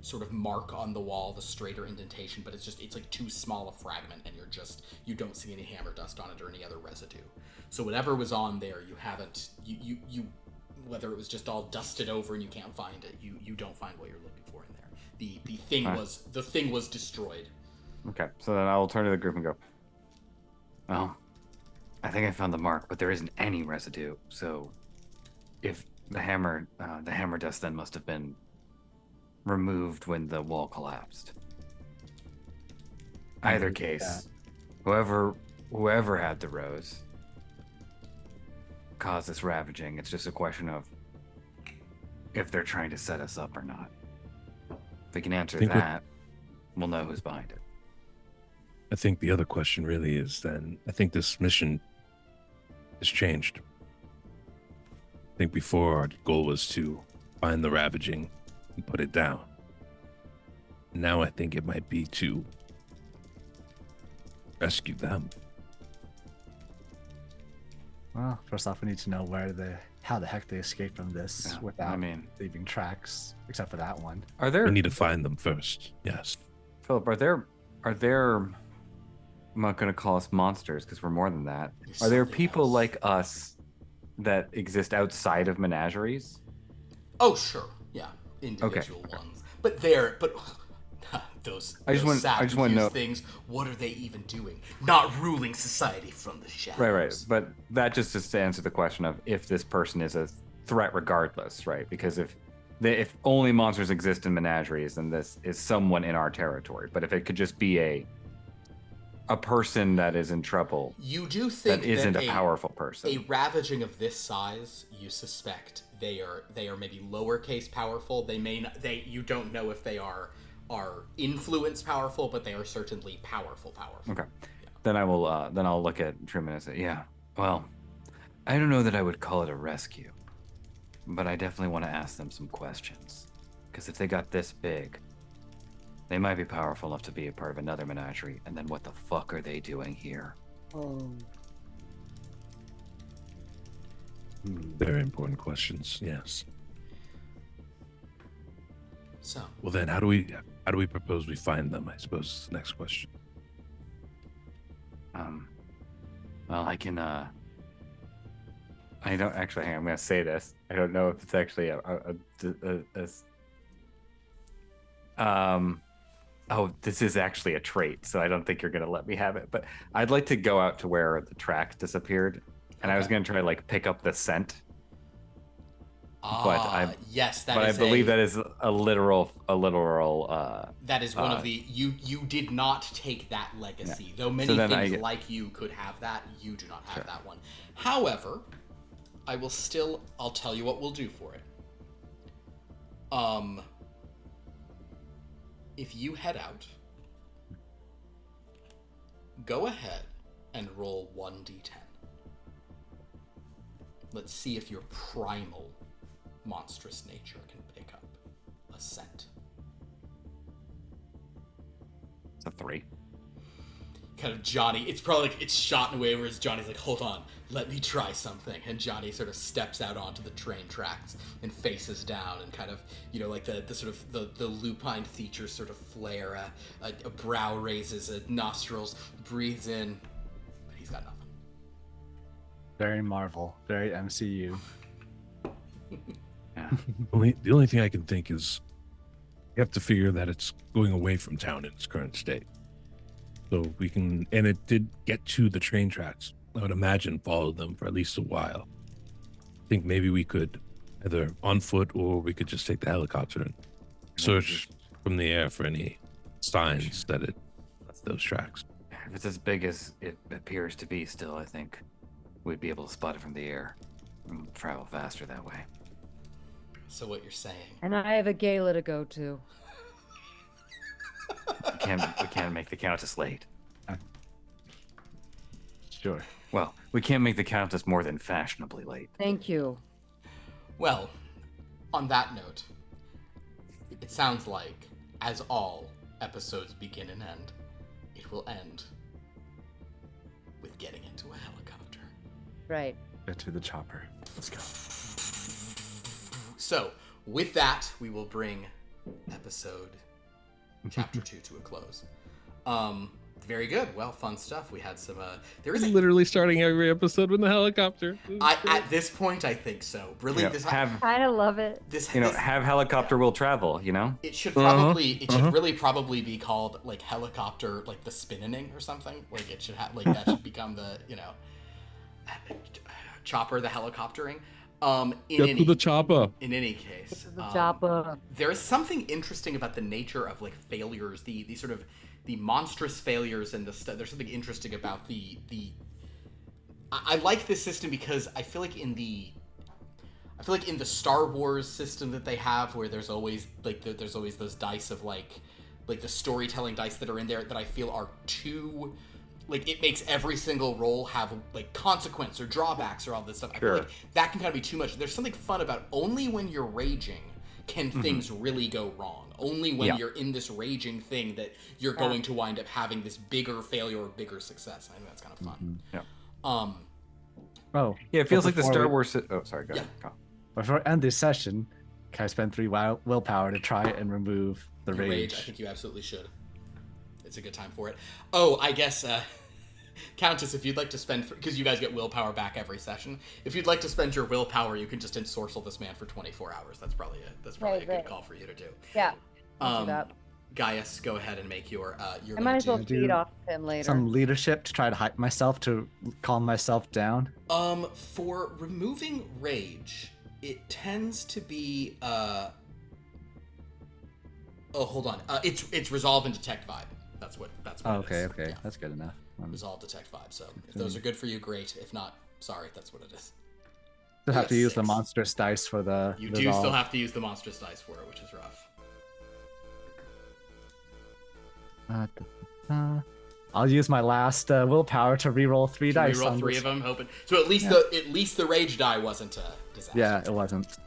sort of mark on the wall, the straighter indentation, but it's like too small a fragment, and you don't see any hammer dust on it or any other residue. So whatever was on there, you haven't, you whether it was just all dusted over and you can't find it, you don't find what you're looking for in there. The thing was destroyed. Okay, so then I will turn to the group and go, well, I think I found the mark, but there isn't any residue. So if the hammer dust then must have been removed when the wall collapsed. Either case, whoever had the rose caused this ravaging. It's just a question of if they're trying to set us up or not. If we can answer that, we'll know who's behind it. I think the other question really is then, I think this mission has changed. I think before our goal was to find the ravaging and put it down. Now I think it might be to rescue them. Well, first off, we need to know how the heck they escaped from this without leaving tracks, except for that one. We need to find them first. Yes. Philip, are there? I'm not going to call us monsters because we're more than that. There's Are there something people else. like us that exist outside of menageries? Oh, sure. Yeah. Individual ones. But those I just sad, want to know. confused things, what are they even doing? Not ruling society from the shadows. Right. But that just to answer the question of if this person is a threat regardless, right? Because if only monsters exist in menageries, then this is someone in our territory. But if it could just be a person that is in trouble, you do think that isn't a powerful person. A ravaging of this size, you suspect they are maybe lowercase powerful. You don't know if they are influence powerful, but they are certainly powerful. Okay. Yeah. Then I'll look at Truman and say, yeah, well, I don't know that I would call it a rescue, but I definitely want to ask them some questions. Because if they got this big, they might be powerful enough to be a part of another menagerie, and then what the fuck are they doing here? Very important questions. Yes. So. Well, then, how do we propose we find them? I suppose is the next question. Well, I can. I don't actually. Hang on, I'm gonna say this. I don't know if it's actually Oh, this is actually a trait, so I don't think you're gonna let me have it. But I'd like to go out to where the track disappeared, and I was gonna try to like pick up the scent. Yes, I believe that is a literal. That is one of the you did not take that legacy, though many things like you could have that. You do not have that one. However, I'll tell you what we'll do for it. If you head out, go ahead and roll 1d10. Let's see if your primal monstrous nature can pick up a scent. It's a 3. Kind of Johnny, it's probably like it's shot in a way where Johnny's like, hold on, let me try something. And Johnny sort of steps out onto the train tracks and faces down and kind of, like the sort of the lupine features sort of flare, a brow raises, nostrils, breathes in, but he's got nothing. Very Marvel, very MCU. Yeah. The only thing I can think is you have to figure that it's going away from town in its current state. So we can, and it did get to the train tracks. I would imagine follow them for at least a while. I think maybe we could either on foot or we could just take the helicopter and search from the air for any signs that it left those tracks. If it's as big as it appears to be still, I think we'd be able to spot it from the air and travel faster that way. So what you're saying? And I have a gala to go to. We can't make the Countess late. Sure. Well, we can't make the Countess more than fashionably late. Thank you. Well, on that note, it sounds like, as all episodes begin and end, it will end with getting into a helicopter. Right. Get to the chopper. Let's go. So, with that, we will bring episode chapter 2 to a close. Very good. Well, fun stuff. We had some. There is literally starting every episode with the helicopter. At this point, I think so. Really, I kind of love it. Have helicopter will travel. It should probably. It should really probably be called like helicopter, like the spinning or something. Like it should have. Like that should become the chopper, the helicoptering. Get to the chopper. In any case, the chopper. There is something interesting about the nature of like failures, the sort of the monstrous failures and there's something interesting about the. I like this system because I feel like in the Star Wars system that they have, where there's always those dice of like the storytelling dice that are in there that I feel are too. Like, it makes every single roll have, like, consequence or drawbacks or all this stuff. I feel like that can kind of be too much. There's something fun about only when you're raging can things really go wrong. Only when you're in this raging thing that you're going to wind up having this bigger failure or bigger success. I think that's kind of fun. Yeah, it feels like the Star Wars... Oh, sorry, go ahead. Before we end this session, can I spend 3 willpower to try and remove the rage? I think you absolutely should. it's a good time for it. Oh, I guess Countess, if you'd like to spend, because you guys get willpower back every session, if you'd like to spend your willpower, you can just ensorcel this man for 24 hours. That's probably a good call for you to do. Yeah, I'll do that. Gaius, go ahead and make your I might as well feed off him later. Some leadership to try to hype myself, to calm myself down. For removing rage, it tends to be oh, hold on. It's resolve and detect vibe. That's what okay, it is. okay. Yeah. That's good enough. Resolve, detect vibe. So if those are good for you, great. If not, sorry, that's what it is. Still have to use the monstrous dice for the You do still have to use the monstrous dice for it, which is rough. I'll use my last willpower to reroll 3 dice. Reroll 3 of them, hoping. So at least the rage die wasn't a disaster. Yeah, it wasn't.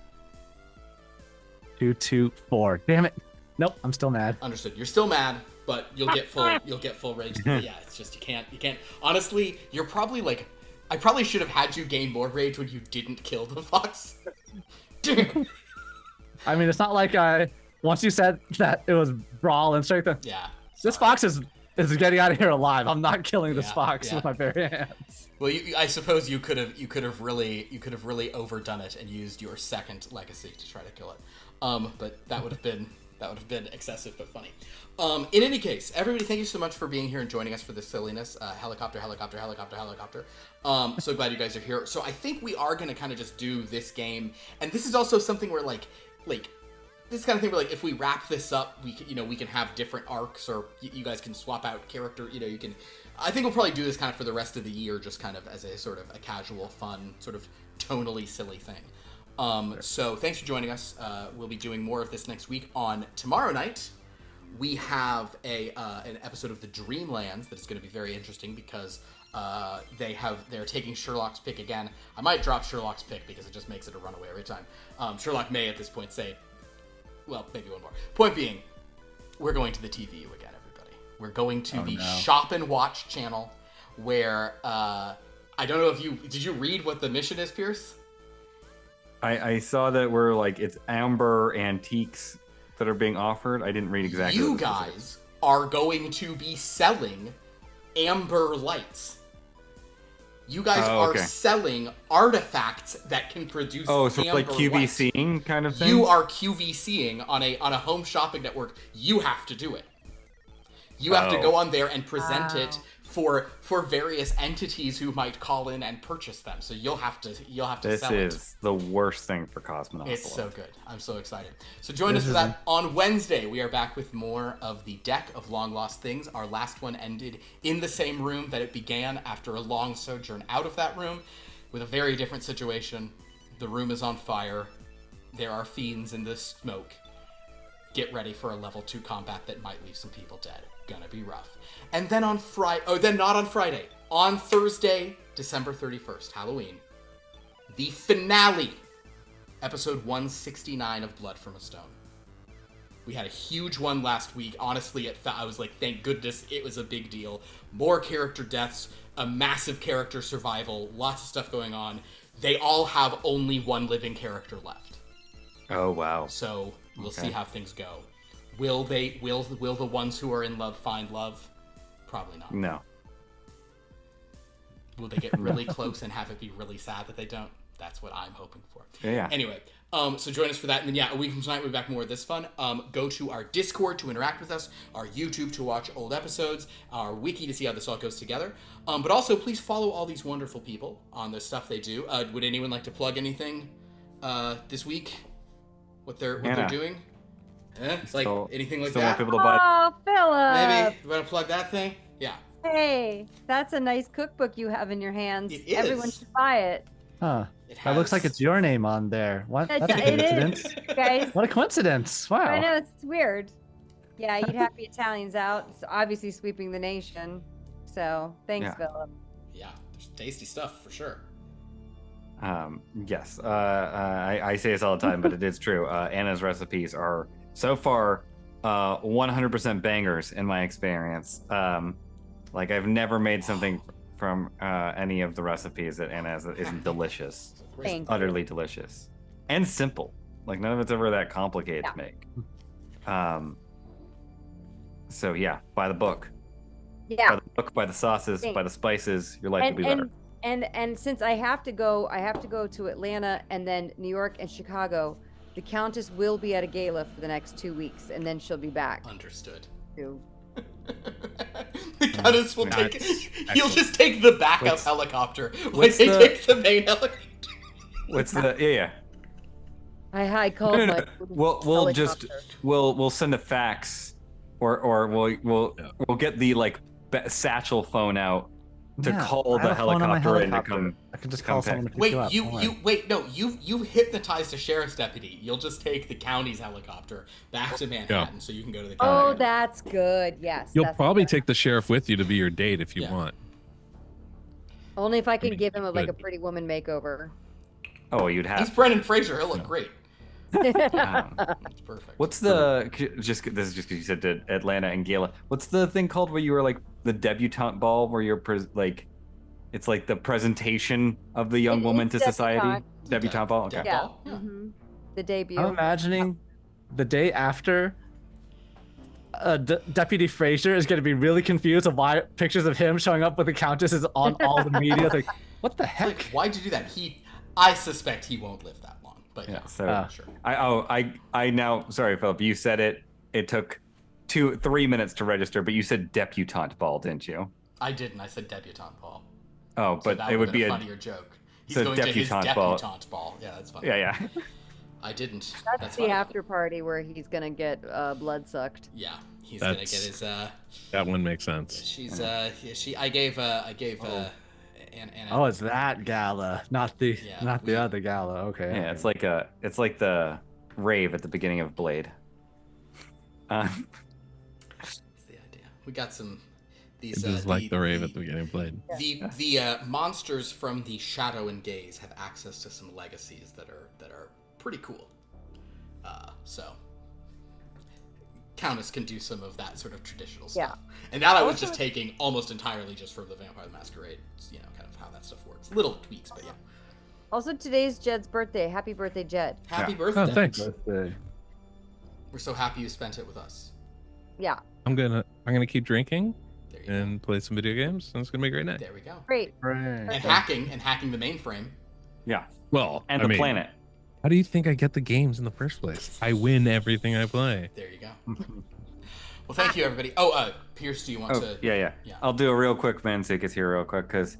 2, 2, 4. Damn it! Nope, I'm still mad. Understood. You're still mad, but you'll get full rage. Yeah, it's just you can't. Honestly, you're probably like, I probably should have had you gain more rage when you didn't kill the fox. I mean, it's not like once you said that it was brawl and strength. Yeah. This fox is getting out of here alive. I'm not killing this fox with my bare hands. Well, I suppose you could have really overdone it and used your second legacy to try to kill it. But that would have been excessive but funny. In any case, everybody, thank you so much for being here and joining us for this silliness. Helicopter. So glad you guys are here. So I think we are going to kind of just do this game, and this is also something where like this kind of thing where like if we wrap this up, we can have different arcs, or you guys can swap out character. You can. I think we'll probably do this kind of for the rest of the year, just kind of as a sort of a casual, fun, sort of tonally silly thing. So thanks for joining us. We'll be doing more of this next week. On tomorrow night, we have an episode of the Dreamlands that is going to be very interesting because they're taking Sherlock's pick again. I might drop Sherlock's pick because it just makes it a runaway every time. Sherlock may at this point say, well, maybe one more. Point being, we're going to the TVU again, everybody. We're going to the Shop and Watch channel where, I don't know if did you read what the mission is, Pierce? I saw that we're like, it's amber antiques that are being offered. I didn't read exactly. You guys are going to be selling amber lights. You guys are selling artifacts that can produce so amber like QVCing light. kind of thing? You are QVCing on a home shopping network. You have to do it. You have to go on there and present it for various entities who might call in and purchase them. So you'll have to sell it. This is the worst thing for Cosmonauts. It's so good. I'm so excited. So join us for that on Wednesday. We are back with more of the Deck of Long Lost Things. Our last one ended in the same room that it began after a long sojourn out of that room with a very different situation. The room is on fire. There are fiends in the smoke. Get ready for a level 2 combat that might leave some people dead. Gonna be rough. And then on on Thursday, December 31st, Halloween, the finale, episode 169 of Blood from a Stone. We had a huge one last week. Honestly, I was like, thank goodness it was a big deal. More character deaths, a massive character survival, lots of stuff going on. They all have only one living character left. Oh, wow. So we'll see how things go. Will the ones who are in love find love? Probably not. No. Will they get really close and have it be really sad that they don't? That's what I'm hoping for. Yeah. Anyway, so join us for that. And then, a week from tonight, we'll be back more of this fun. Go to our Discord to interact with us, our YouTube to watch old episodes, our wiki to see how this all goes together. But also, please follow all these wonderful people on the stuff they do. Would anyone like to plug anything this week? What they're doing? Anything like that? People to buy. Oh, Philip! Maybe you want to plug that thing? Yeah. Hey, that's a nice cookbook you have in your hands. It is. Everyone should buy it. Huh. That looks like it's your name on there. What? That's a coincidence. Guys. What a coincidence. Wow. I know, it's weird. Yeah, you'd have the Italians out. It's obviously sweeping the nation. So, thanks, Philip. Yeah, there's tasty stuff for sure. Yes. I say this all the time, but it is true. Anna's recipes are so far 100% bangers in my experience. Like I've never made something from any of the recipes that Anna has that isn't delicious. Utterly delicious and simple. Like none of it's ever that complicated to make. So yeah, buy the book. Yeah. By the book, by the sauces, by the spices, your life will be better. And since I have to go to Atlanta and then New York and Chicago. The Countess will be at a gala for the next 2 weeks, and then she'll be back. Understood. To... The Countess will take. He'll excellent. just take the backup helicopter when they take the main helicopter. What's the yeah? I called my. We'll send a fax, or we'll get the like satchel phone out to call the helicopter and to come. I can just call someone to pick Wait, you up. you hypnotized a sheriff's deputy. You'll just take the county's helicopter back to Manhattan so you can go to the county. Oh, that's good. Yes. You'll probably take the sheriff with you to be your date if you want. Only if I can give him a Pretty Woman makeover. Oh, you'd have. He's Brendan Fraser. He'll look great. That's perfect. What's the this is just because you said to Atlanta and gala? What's the thing called where you were like the debutante ball where you're it's like the presentation of the young woman to society? Debutante ball. Okay. Yeah. Mm-hmm. The debut. I'm imagining the day after. Deputy Fraser is going to be really confused of why pictures of him showing up with the Countess is on all the media. It's like, what the heck? Like, why'd you do that? I suspect he won't live that long. But yeah, sure. I now, sorry, Philip, you said it. It took 3 minutes to register, but you said debutante ball, didn't you? I didn't. I said debutante ball. Oh, but that it would be a funnier joke. He's so going to his debutante ball. Yeah, that's funny. Yeah. I didn't. That's the after party where he's gonna get blood sucked. Yeah, he's gonna get his. That one makes sense. She's I gave Oh, it's that gala, not the other gala. Okay. Yeah, it's like the rave at the beginning of Blade. That's the idea. We got some. These it is like the rave at the beginning of Blade. The monsters from the Shadow and Gaze have access to some legacies that are pretty cool. So Countess can do some of that sort of traditional stuff. And that I was just taking almost entirely just from the Vampire the Masquerade, kind of how that stuff works. Little tweaks, but yeah. Also, today's Jed's birthday. Happy birthday, Jed. Happy birthday. Oh, thanks. Birthday. We're so happy you spent it with us. Yeah. I'm gonna keep drinking and go. play some video games, and it's gonna be a great night. There we go. Great. And hacking the mainframe. Yeah. Well, and the planet. How do you think I get the games in the first place? I win everything I play. There you go. Well, thank you, everybody. Oh, Pierce, do you want to? Yeah. I'll do a real quick Mansukas here real quick because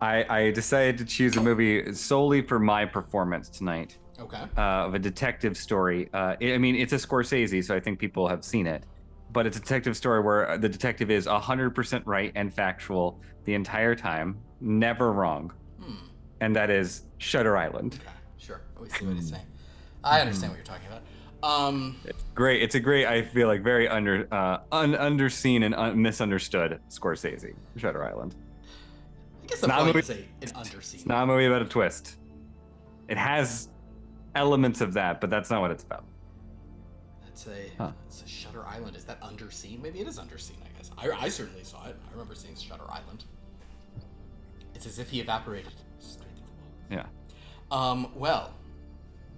I decided to choose a movie solely for my performance tonight. Okay. Of a detective story. It's a Scorsese, so I think people have seen it. But it's a detective story where the detective is 100% right and factual the entire time, never wrong. And that is Shutter Island. Okay, sure. We see what he's saying. I understand what you're talking about. It's great. It's a great, I feel like, very underseen and misunderstood Scorsese, Shutter Island. I guess the point is an underseen. It's not a movie about a twist. It has elements of that, but that's not what it's about. It's a Shutter Island. Is that underseen? Maybe it is underseen, I guess. I certainly saw it. I remember seeing Shutter Island. It's as if he evaporated straight to the wall. Yeah. Well,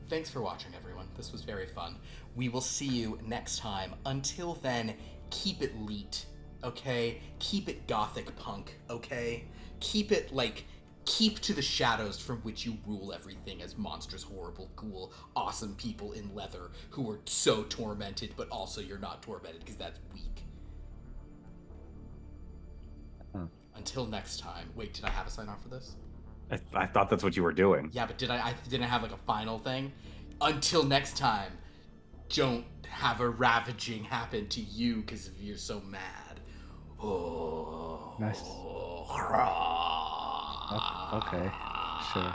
thanks for watching, everyone. This was very fun. We will see you next time. Until then, keep it leet, okay? Keep it gothic punk, okay? Keep to the shadows from which you rule everything as monstrous, horrible, cool, awesome people in leather who are so tormented, but also you're not tormented because that's weak. Until next time. Wait, did I have a sign off for this? I thought that's what you were doing. Yeah, but didn't I have like a final thing? Until next time, don't have a ravaging happen to you because you're so mad. Oh. Nice. Okay, sure.